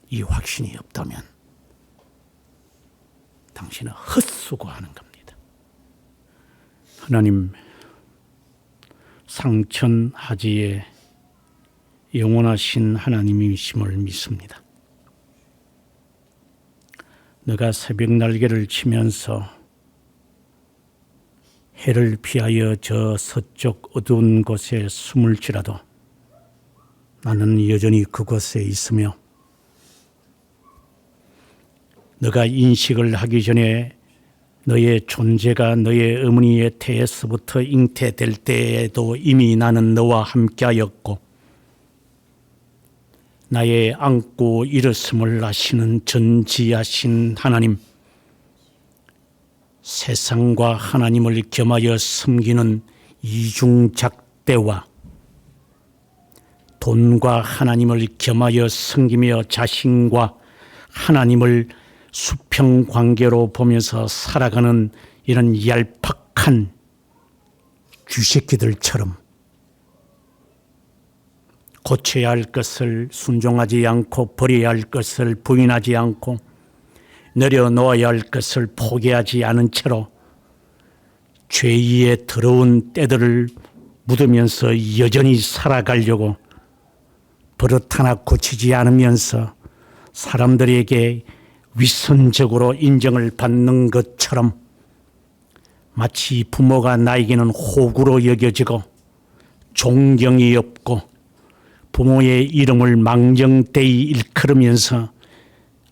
이 확신이 없다면 당신은 헛수고하는 겁니다. 하나님, 상천하지의 영원하신 하나님이심을 믿습니다. 너가 새벽 날개를 치면서 해를 피하여 저 서쪽 어두운 곳에 숨을지라도 나는 여전히 그곳에 있으며 너가 인식을 하기 전에 너의 존재가 너의 어머니의 태에서부터 잉태될 때에도 이미 나는 너와 함께하였고 나의 안고 일었음을 아시는 전지하신 하나님, 세상과 하나님을 겸하여 섬기는 이중작대와 돈과 하나님을 겸하여 섬기며 자신과 하나님을 수평관계로 보면서 살아가는 이런 얄팍한 쥐새끼들처럼 고쳐야 할 것을 순종하지 않고 버려야 할 것을 부인하지 않고 내려놓아야 할 것을 포기하지 않은 채로 죄의 더러운 때들을 묻으면서 여전히 살아가려고 버릇 하나 고치지 않으면서 사람들에게 위선적으로 인정을 받는 것처럼 마치 부모가 나에게는 호구로 여겨지고 존경이 없고 부모의 이름을 망정되이 일컬으면서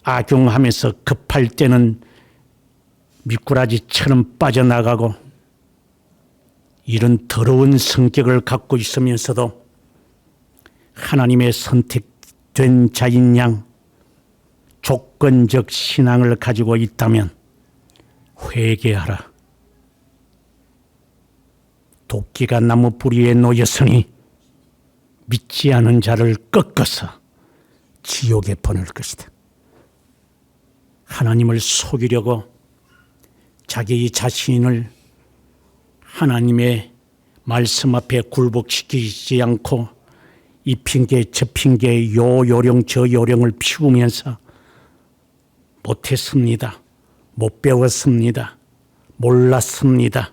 악용하면서 급할 때는 미꾸라지처럼 빠져나가고 이런 더러운 성격을 갖고 있으면서도 하나님의 선택된 자인 양 조건적 신앙을 가지고 있다면 회개하라. 도끼가 나무 뿌리에 놓였으니 믿지 않은 자를 꺾어서 지옥에 보낼 것이다. 하나님을 속이려고 자기 자신을 하나님의 말씀 앞에 굴복시키지 않고 이 핑계 저 핑계 요 요령 저 요령을 피우면서 못했습니다. 못 배웠습니다. 몰랐습니다.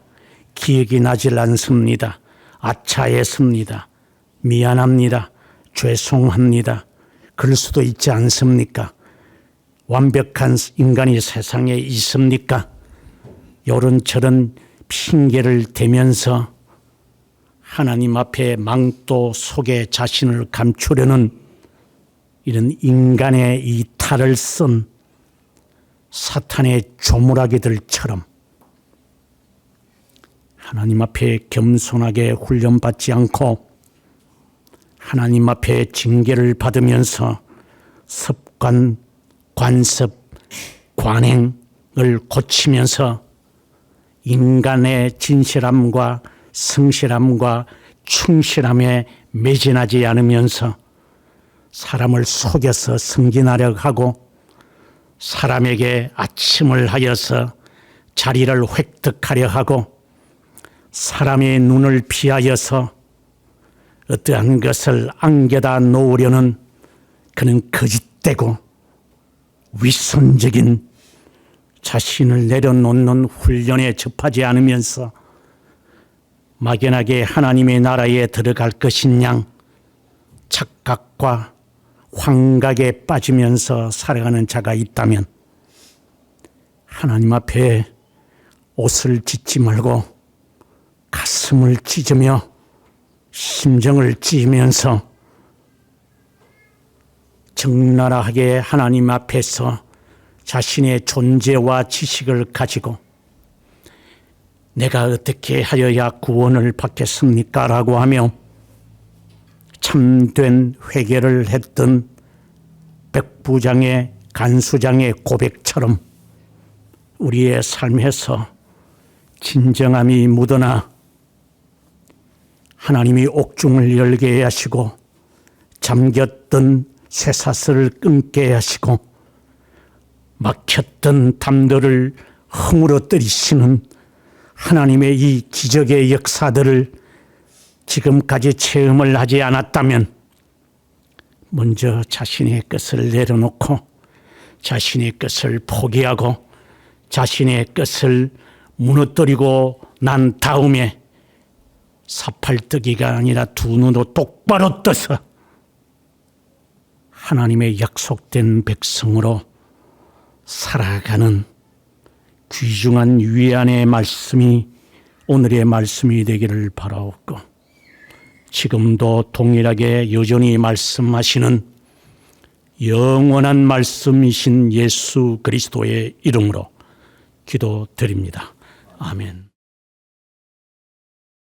기억이 나질 않습니다. 아차했습니다. 미안합니다. 죄송합니다. 그럴 수도 있지 않습니까? 완벽한 인간이 세상에 있습니까? 요런저런 핑계를 대면서 하나님 앞에 망토 속에 자신을 감추려는 이런 인간의 이 탈을 쓴 사탄의 조물아기들처럼 하나님 앞에 겸손하게 훈련받지 않고 하나님 앞에 징계를 받으면서 습관, 관습, 관행을 고치면서 인간의 진실함과 성실함과 충실함에 매진하지 않으면서 사람을 속여서 승진하려 하고 사람에게 아침을 하여서 자리를 획득하려 하고 사람의 눈을 피하여서 어떠한 것을 안겨다 놓으려는 그는 거짓되고 위선적인 자신을 내려놓는 훈련에 접하지 않으면서 막연하게 하나님의 나라에 들어갈 것인 양 착각과 환각에 빠지면서 살아가는 자가 있다면 하나님 앞에 옷을 찢지 말고 가슴을 찢으며 심정을 찢으면서 적나라하게 하나님 앞에서 자신의 존재와 지식을 가지고 내가 어떻게 하여야 구원을 받겠습니까? 라고 하며 참된 회개를 했던 백부장의 간수장의 고백처럼 우리의 삶에서 진정함이 묻어나 하나님이 옥중을 열게 하시고 잠겼던 쇠사슬을 끊게 하시고 막혔던 담들을 허물어뜨리시는 하나님의 이 기적의 역사들을 지금까지 체험을 하지 않았다면 먼저 자신의 것을 내려놓고 자신의 것을 포기하고 자신의 것을 무너뜨리고 난 다음에 사팔뜨기가 아니라 두 눈으로 똑바로 떠서 하나님의 약속된 백성으로 살아가는 귀중한 위안의 말씀이 오늘의 말씀이 되기를 바라옵고, 지금도 동일하게 여전히 말씀하시는 영원한 말씀이신 예수 그리스도의 이름으로 기도드립니다. 아멘.